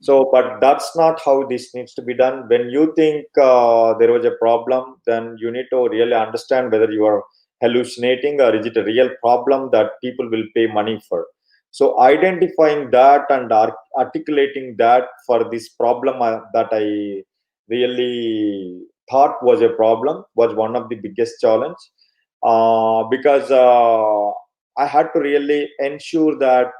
So, but that's not how this needs to be done. When you think there was a problem, then you need to really understand whether you are hallucinating or is it a real problem that people will pay money for. So, identifying that and articulating that for this problem that I really thought was a problem was one of the biggest challenge because I had to really ensure that.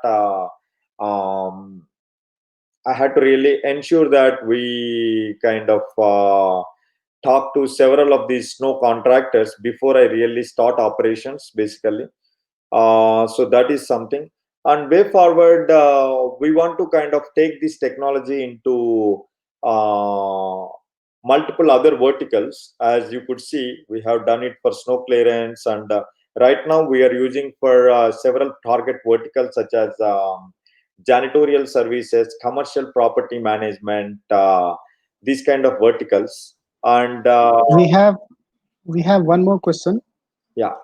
I had to really ensure that we kind of talk to several of these snow contractors before I really start operations, basically. So that is something. And way forward, we want to kind of take this technology into multiple other verticals. As you could see, we have done it for snow clearance, and right now we are using for several target verticals such as janitorial services, commercial property management, these kind of verticals. And We have one more question. yeah,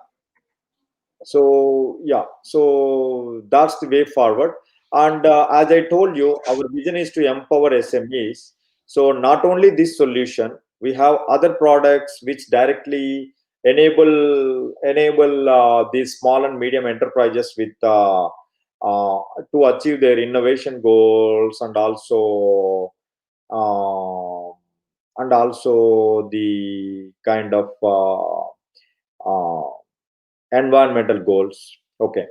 so that's the way forward. And as I told you, our vision is to empower SMEs. So not only this solution, we have other products which directly enable these small and medium enterprises with to achieve their innovation goals, uh, and also the kind of environmental goals. Okay.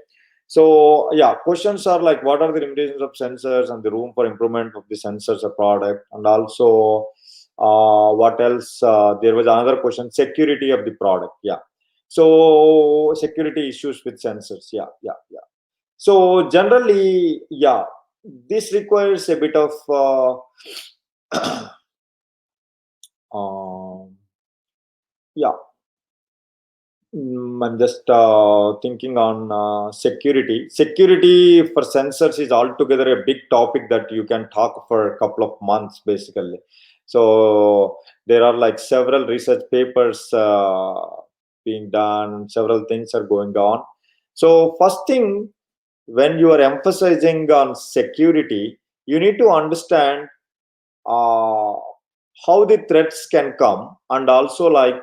So yeah, questions are like what are the limitations of sensors and the room for improvement of the sensors or product, and also what else? There was another question: security of the product. Yeah. So security issues with sensors. Yeah, yeah, yeah. So generally, yeah, this requires a bit of um, yeah. I'm just thinking on security. Security for sensors is altogether a big topic that you can talk for a couple of months, basically. So there are like several research papers being done, several things are going on. So first thing, when you are emphasizing on security, you need to understand uh, how the threats can come, and also like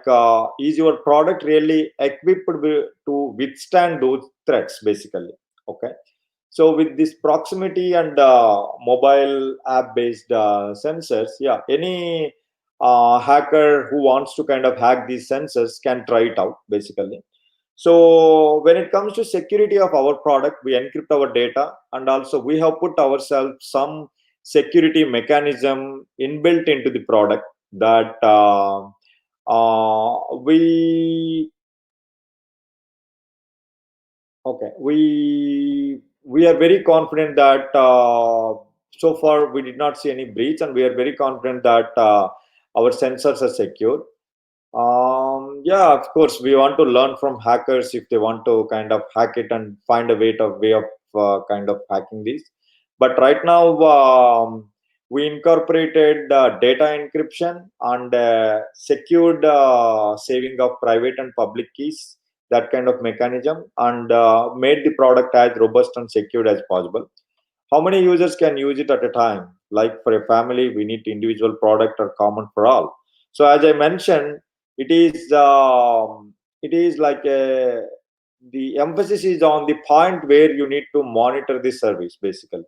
is your product really equipped to withstand those threats, basically. Okay. So with this proximity and mobile app based sensors, yeah, any hacker who wants to kind of hack these sensors can try it out, basically. So when it comes to security of our product, we encrypt our data, and also we have put ourselves some security mechanism inbuilt into the product that we okay we are very confident that so far we did not see any breach, and we are very confident that our sensors are secure. Yeah, of course, we want to learn from hackers if they want to kind of hack it and find a way of kind of hacking these. But right now, we incorporated data encryption and secured saving of private and public keys, that kind of mechanism, and made the product as robust and secured as possible. How many users can use it at a time? Like for a family, we need individual product or common for all. So as I mentioned, it is like the emphasis is on the point where you need to monitor the service basically.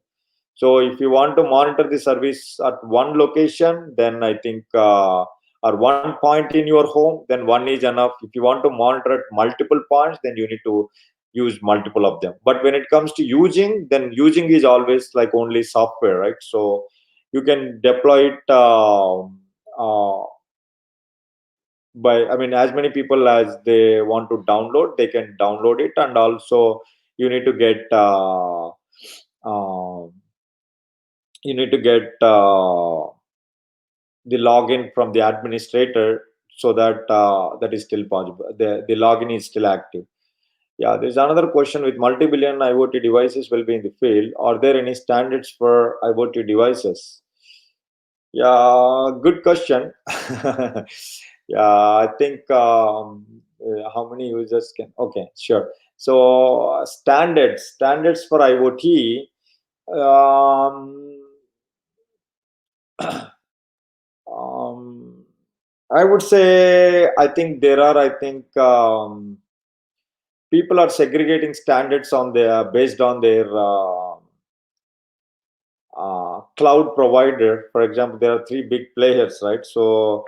So if you want to monitor the service at one location, then I think or one point in your home, then one is enough. If you want to monitor at multiple points, then you need to use multiple of them. But when it comes to using, then using is always like only software, right? So you can deploy it uh, by, I mean, as many people as they want to download, they can download it, and also you need to get uh, you need to get the login from the administrator, so that that is still possible. The login is still active. Yeah, there's another question: with multi-billion IoT devices will be in the field, are there any standards for IoT devices? Yeah, good question. Yeah, I think how many users can? Okay, sure. So standards for IoT. Um, um, I would say I think there are. I think people are segregating standards on their based on their cloud provider. For example, there are three big players, right? So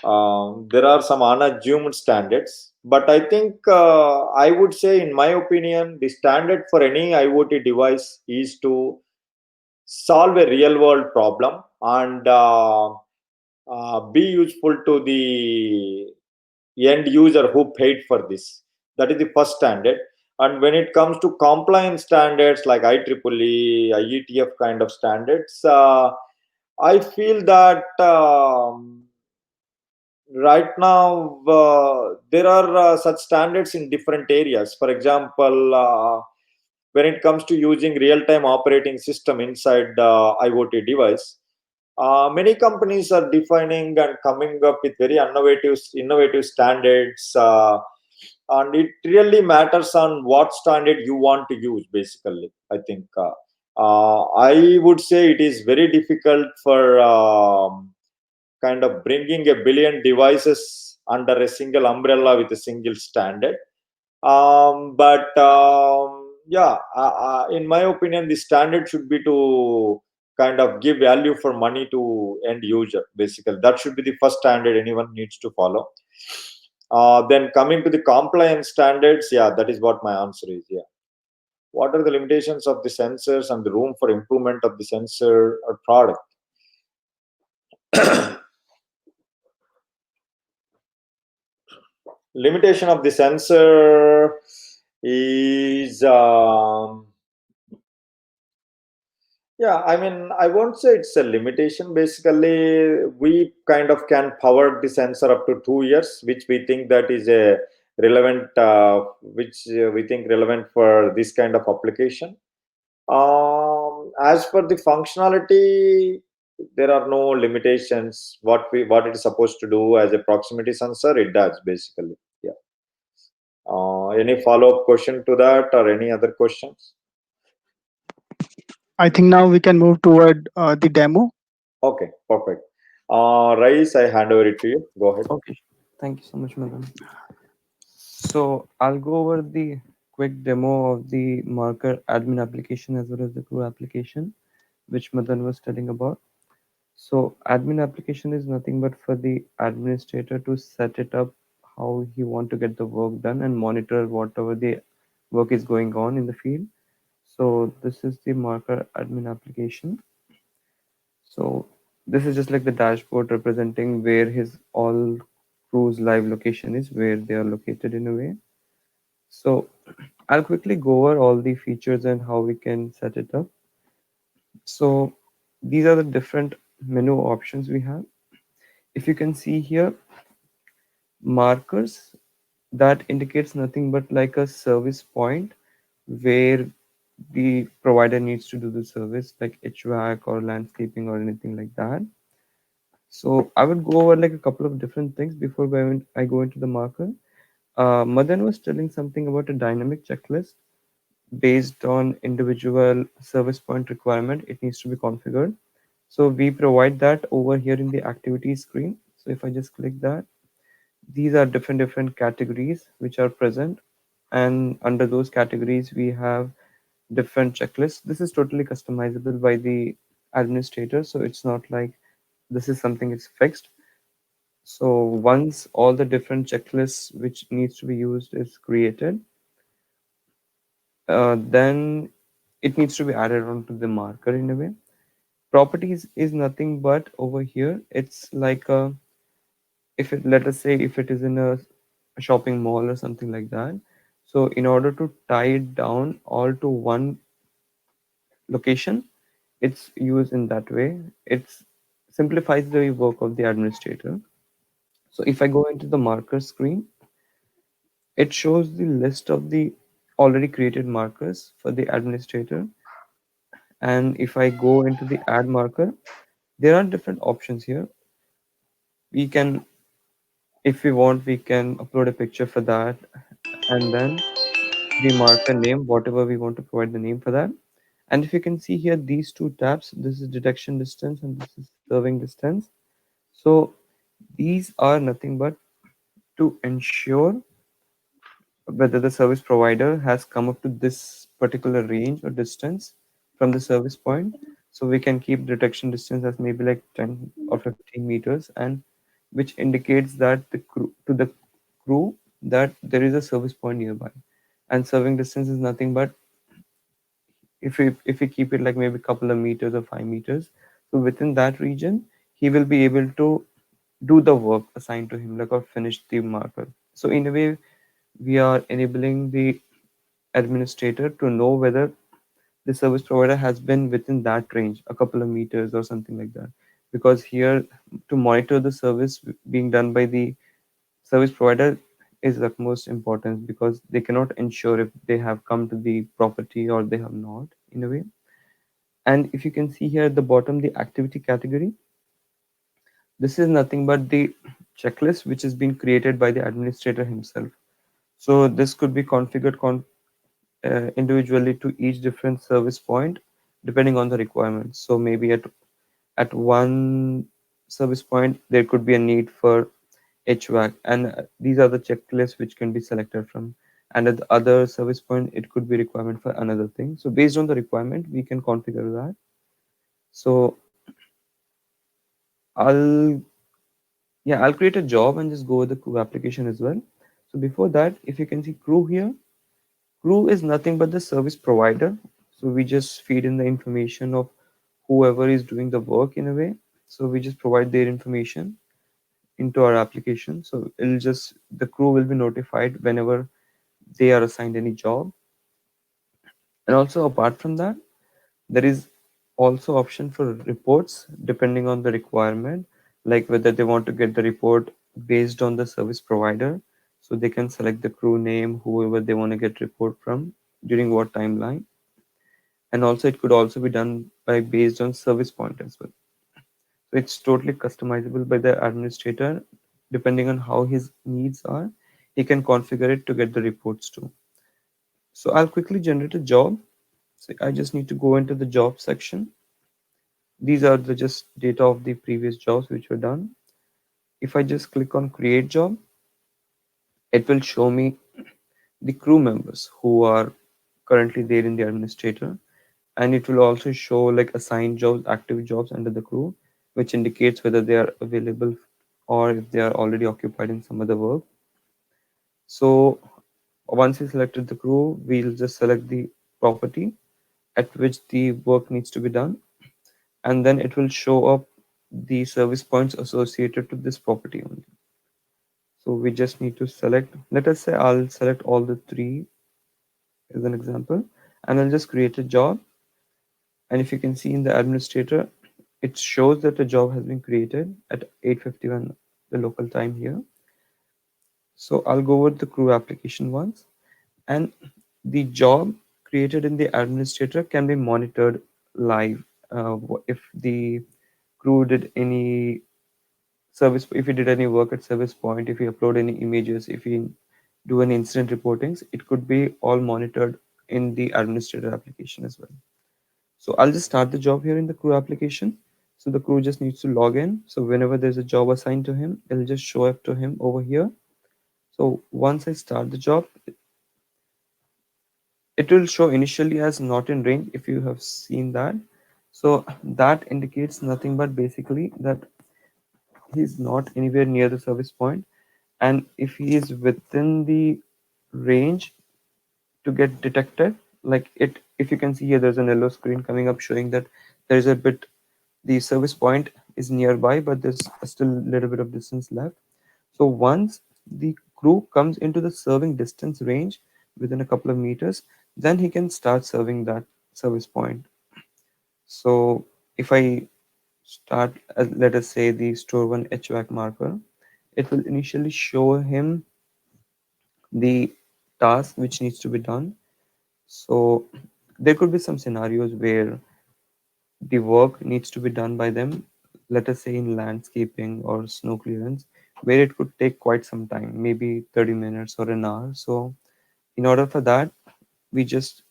there are some unassumed standards, but I think I would say, in my opinion, the standard for any IoT device is to solve a real world problem and be useful to the end user who paid for this. That is the first standard. And when it comes to compliance standards like IEEE, IETF kind of standards, I feel that right now there are such standards in different areas. For example, when it comes to using real-time operating system inside IoT device, many companies are defining and coming up with very innovative standards, and it really matters on what standard you want to use. Basically, I think I would say it is very difficult for kind of bringing a billion devices under a single umbrella with a single standard. But yeah, in my opinion, the standard should be to kind of give value for money to end user. Basically, that should be the first standard anyone needs to follow. Then coming to the compliance standards, yeah, that is what my answer is. Yeah. What are the limitations of the sensors and the room for improvement of the sensor or product? Limitation of the sensor is yeah, I mean, I won't say it's a limitation. Basically, we kind of can power the sensor up to 2 years, which we think that is a relevant, which we think relevant for this kind of application. As for the functionality, there are no limitations. What it is supposed to do as a proximity sensor, it does basically. Yeah. Any follow up question to that, or any other questions? I think now we can move toward the demo. Okay, perfect. Rais, I hand over it to you. Go ahead. Okay, thank you so much, Madan. So I'll go over the quick demo of the marker admin application as well as the crew application, which Madan was telling about. So admin application is nothing but for the administrator to set it up how he want to get the work done and monitor whatever the work is going on in the field. So this is the marker admin application. So this is just like the dashboard representing where his all crew's live location is, where they are located in a way. So I'll quickly go over all the features and how we can set it up. So these are the different menu options we have. If you can see here, markers, that indicates nothing but like a service point where the provider needs to do the service like HVAC or landscaping or anything like that. So I would go over like a couple of different things before I go into the marker. Madan was telling something about a dynamic checklist based on individual service point requirement. It needs to be configured. So we provide that over here in the activity screen. So if I just click that, these are different categories which are present, and under those categories we have different checklists. This is totally customizable by the administrator, so it's not like this is something is fixed. So once all the different checklists which needs to be used is created, then it needs to be added onto the marker in a way. Properties is nothing but over here, it's like a, if it, let us say if it is in a shopping mall or something like that. So in order to tie it down all to one location, it's used in that way. It's simplifies the work of the administrator. So if I go into the marker screen, it shows the list of the already created markers for the administrator. And if I go into the add marker, there are different options here. We can, if we want, we can upload a picture for that, and then the marker name, whatever we want to provide the name for that. And if you can see here, these two tabs, this is detection distance and this is serving distance. So these are nothing but to ensure whether the service provider has come up to this particular range or distance from the service point. So we can keep detection distance as maybe like 10 or 15 meters, and which indicates that the crew, to the crew, that there is a service point nearby. And serving distance is nothing but, if we keep it like maybe a couple of meters or 5 meters, so within that region he will be able to do the work assigned to him, like, or finish the marker. So in a way we are enabling the administrator to know whether the service provider has been within that range, a couple of meters or something like that. Because here, to monitor the service being done by the service provider is of most importance, because they cannot ensure if they have come to the property or they have not, in a way. And if you can see here at the bottom, the activity category, this is nothing but the checklist which has been created by the administrator himself. So this could be configured individually to each different service point depending on the requirements. So maybe at one service point there could be a need for HVAC, and these are the checklists which can be selected from. And at the other service point, it could be requirement for another thing. So based on the requirement, we can configure that. So I'll I'll create a job and just go with the crew application as well. So before that, if you can see crew here, crew is nothing but the service provider. So we just feed in the information of whoever is doing the work in a way. So we just provide their information into our application. So it'll just, the crew will be notified whenever they are assigned any job. And also apart from that, there is also option for reports depending on the requirement, like whether they want to get the report based on the service provider. So they can select the crew name, whoever they want to get report from, during what timeline. And also it could also be done by based on service point as well. So it's totally customizable by the administrator depending on how his needs are. He can configure it to get the reports too. So I'll quickly generate a job. So I just need to go into the job section. These are the just data of the previous jobs which were done. If I just click on create job, it will show me the crew members who are currently there in the administrator, and it will also show like assigned jobs, active jobs under the crew, which indicates whether they are available or if they are already occupied in some other work. So once we selected the crew, we'll just select the property at which the work needs to be done, and then it will show up the service points associated to this property only. So we just need to select, let us say I'll select all the three as an example, and I'll just create a job. And if you can see in the administrator, it shows that a job has been created at 8:51 the local time here. So I'll go over the crew application once, and the job created in the administrator can be monitored live. If the crew did any service, if he did any work at service point, if he upload any images, if he do any incident reportings, it could be all monitored in the administrator application as well. So I'll just start the job here in the crew application. So the crew just needs to log in. So whenever there's a job assigned to him, it'll just show up to him over here. So once I start the job, it will show initially as not in range if you have seen that. So that indicates nothing but basically that he's not anywhere near the service point, and if he is within the range to get detected, like it, if you can see here, there's an yellow screen coming up showing that there is a bit, the service point is nearby, but there's still a little bit of distance left. So once the crew comes into the serving distance range within a couple of meters, then he can start serving that service point. So if I start, let us say the store one HVAC marker, it will initially show him the task which needs to be done. So there could be some scenarios where the work needs to be done by them, let us say in landscaping or snow clearance, where it could take quite some time, maybe 30 minutes or an hour. So in order for that, we just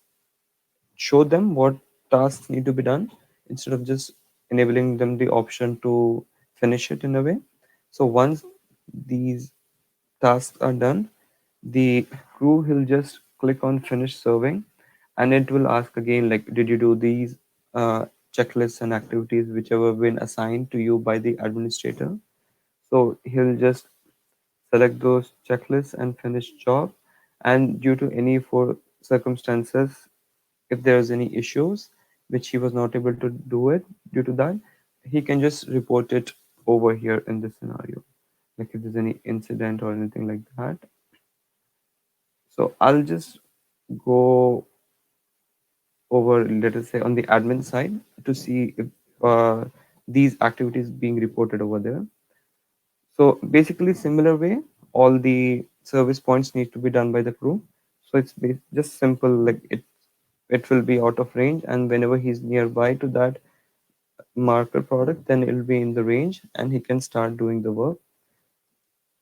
show them what tasks need to be done instead of just enabling them the option to finish it in a way. So once these tasks are done, the crew will just click on finish serving, and it will ask again like, did you do these uh, checklists and activities whichever been assigned to you by the administrator? So he'll just select those checklists and finish job, and due to any for circumstances, if there's any issues which he was not able to do it due to that, he can just report it over here in this scenario, like if there's any incident or anything like that. So I'll just go over, let us say, on the admin side to see if uh, these activities being reported over there. So basically, similar way, all the service points need to be done by the crew. So it's just simple, like it will be out of range, and whenever he's nearby to that marker product, then it'll be in the range, and he can start doing the work.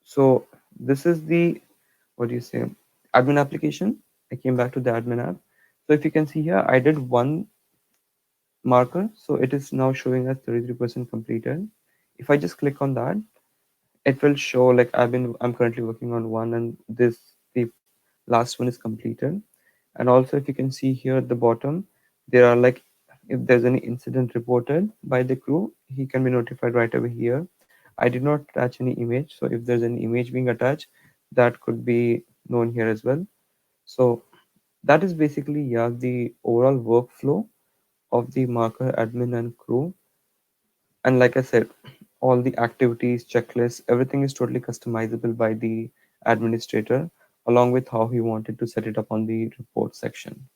So this is the, what do you say, admin application. I came back to the admin app. So if you can see here, I did one marker, so it is now showing as 33% completed. If I just click on that, it will show like I'm currently working on one, and this, the last one is completed. And also if you can see here at the bottom, there are like, if there's any incident reported by the crew, he can be notified right over here. I did not attach any image, so if there's any image being attached, that could be known here as well. So that is basically, yeah, the overall workflow of the marker admin and crew. And like I said, all the activities, checklists, everything is totally customizable by the administrator, along with how he wanted to set it up on the report section.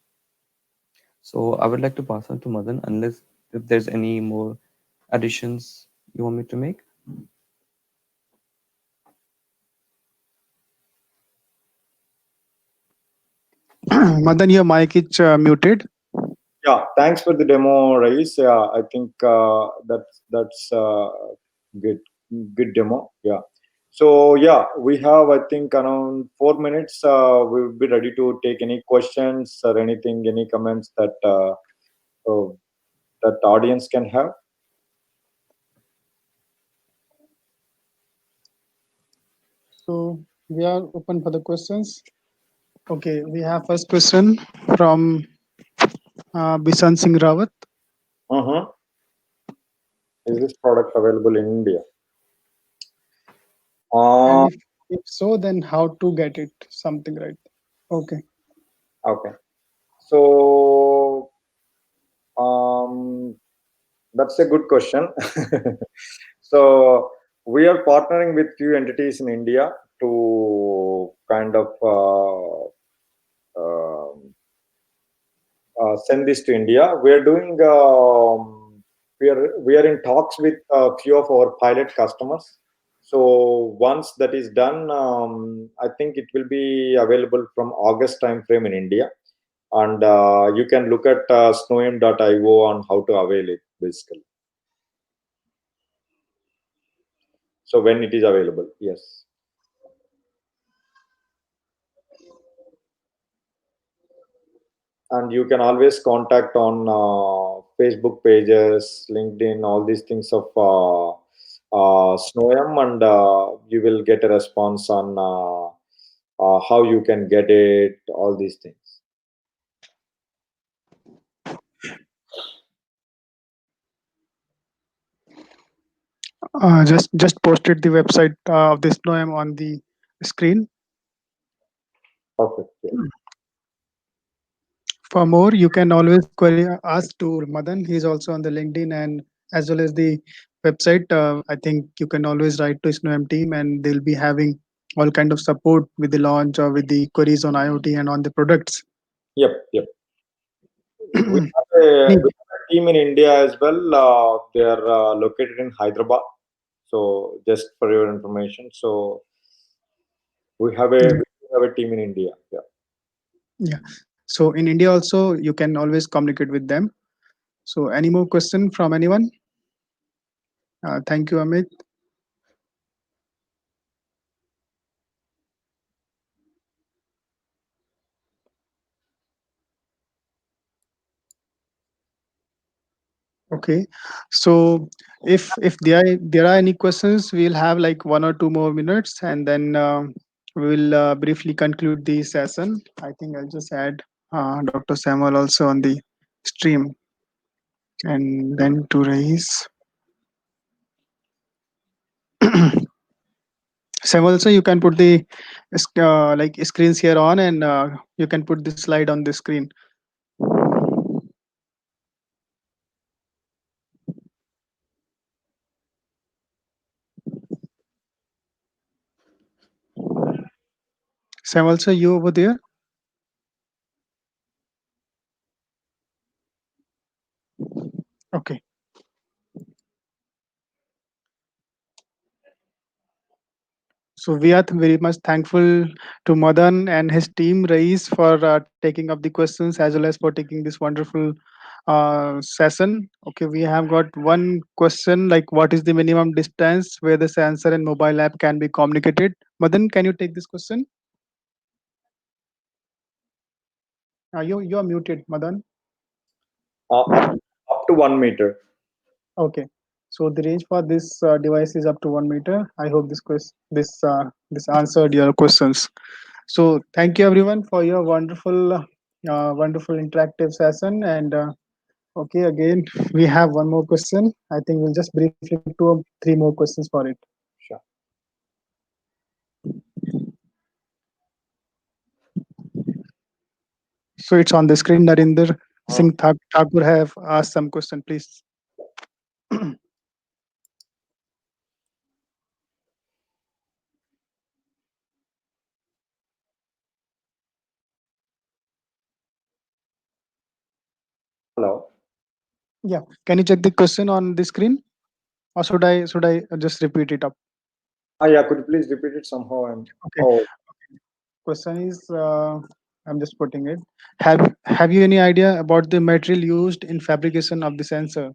So I would like to pass on to Madan, unless if there's any more additions you want me to make. Madan, your mic is muted. Yeah, thanks for the demo, Rais. Yeah, I think that's good demo. Yeah. So yeah, we have I think around 4 minutes. We will be ready to take any questions or anything, any comments uh, that the audience can have. So we are open for the questions. Okay, we have first question from Bishan Singh Rawat. Uh-huh. Is this product available in India? And if If so, then how to get it? Something, right? Okay. Okay. So um, that's a good question. So we are partnering with few entities in India to kind of send this to India. We are doing. We are in talks with a few of our pilot customers. So once that is done, I think it will be available from August timeframe in India, and you can look at snowem.io on how to avail it basically. So when it is available, yes. And you can always contact on Facebook pages, LinkedIn, all these things of Snowem, and you will get a response on how you can get it, all these things. Just posted the website of this Noam on the screen. Perfect. Yeah. For more, you can always query ask to Madan. He's also on the LinkedIn and as well as the website. I think you can always write to Snoem team, and they'll be having all kind of support with the launch or with the queries on IoT and on the products. Yep. Yep. We have a team in India as well. They are located in Hyderabad. So just for your information, so we have a team in India. Yeah. Yeah. So in India also, you can always communicate with them. So any more question from anyone? Thank you, Amit. Okay. So if there are any questions, we'll have like 1 or 2 more minutes, and then we will briefly conclude the session. I think I'll just add Dr. Samuel also on the stream, and then to raise. Samuel, also you can put the like screens here on, and you can put the slide on the screen. Samuel, also you over there? Okay. So we are very much thankful to Madan and his team, Rais, for taking up the questions as well as for taking this wonderful session. Okay, we have got one question like, what is the minimum distance where the sensor and mobile app can be communicated? Madan, can you take this question? You are muted, Madan. Up to 1 meter. Okay. So the range for this device is up to 1 meter. I hope this answered your questions. So thank you everyone for your wonderful interactive session. And okay, again we have one more question. I think we'll just briefly take 2 or 3 more questions for it. Sure. So it's on the screen. Narinder Uh, Singh Thakur have asked some question, please. Hello. Yeah, can you check the question on the screen, or should I just repeat it up? Yeah. Could you please repeat it somehow? Okay. Oh, Question is, I'm just putting it. Have you any idea about the material used in fabrication of the sensor?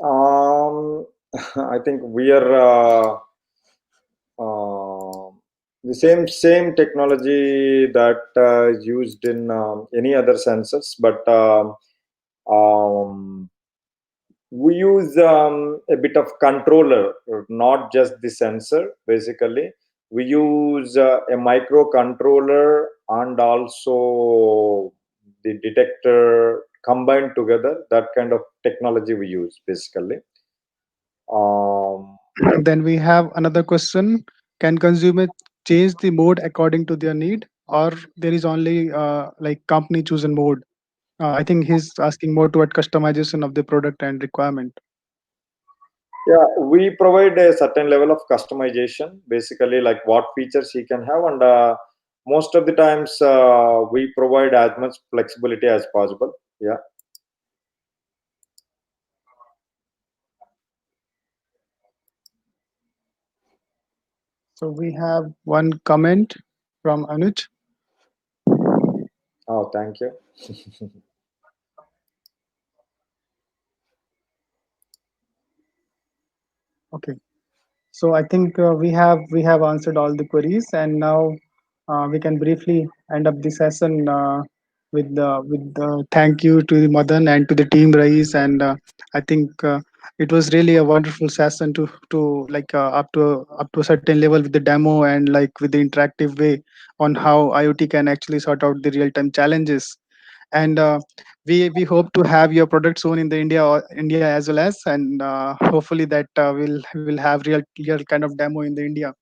um, I think we are uh, the same technology that is used in any other sensors, but um, we use a bit of controller, not just the sensor. Basically, we use a microcontroller and also the detector combined together. That kind of technology we use basically. Um, Then we have another question. can consumer change the mode according to their need, or there is only like company chosen mode? I think he's asking more toward customization of the product and requirement. Yeah, we provide a certain level of customization, basically like what features he can have, and most of the times we provide as much flexibility as possible. Yeah. So we have one comment from Anuj. Oh, thank you. Okay. So I think we have answered all the queries, and now we can briefly end up the session with thank you to the Madan and to the team Rais, and I think it was really a wonderful session to like up to a certain level with the demo and like with the interactive way on how IoT can actually sort out the real time challenges. And we hope to have your product soon in the India as well as, and hopefully that we'll have real kind of demo in the India.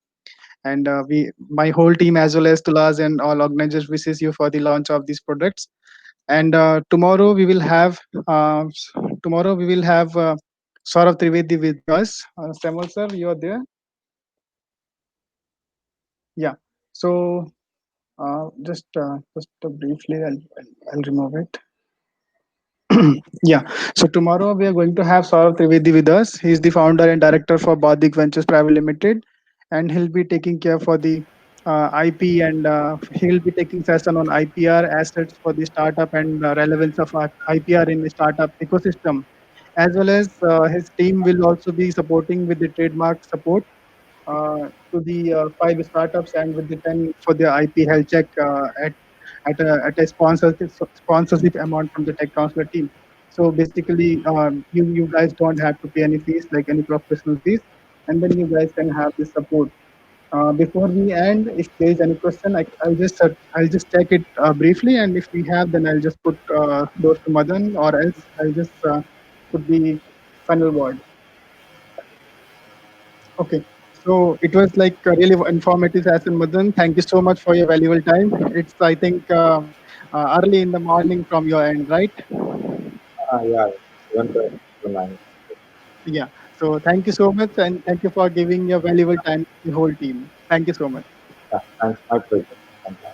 And we my whole team as well as Tulas and all organizers wishes you for the launch of these products. And uh, tomorrow we will have Saurav Trivedi with us. Samuel sir, you are there? Yeah. So just briefly, I'll remove it. Yeah. So tomorrow we are going to have Saurav Trivedi with us. He's the founder and director for Baudik Ventures Private Limited, and he'll be taking care for the IP, and he'll be taking session on IPR assets for the startup and relevance of IPR in the startup ecosystem, as well as his team will also be supporting with the trademark support to the 5 startups and with the 10 for the IP health check at a sponsorship amount from the Tech Counselor team. So basically, you guys don't have to pay any fees, like any professional fees, and then you guys can have this support. Before we end, if there is any question, I'll just check it briefly, and if we have, then I'll just put those to Madan, or else I'll just put the final word. Okay. So it was like a really informative session, Madan. Thank you so much for your valuable time. It's, I think, early in the morning from your end, right? Yeah, even to 9. Yeah. So thank you so much, and thank you for giving your valuable time to the whole team. Thank you so much. Yeah, thanks, my pleasure. Thank you.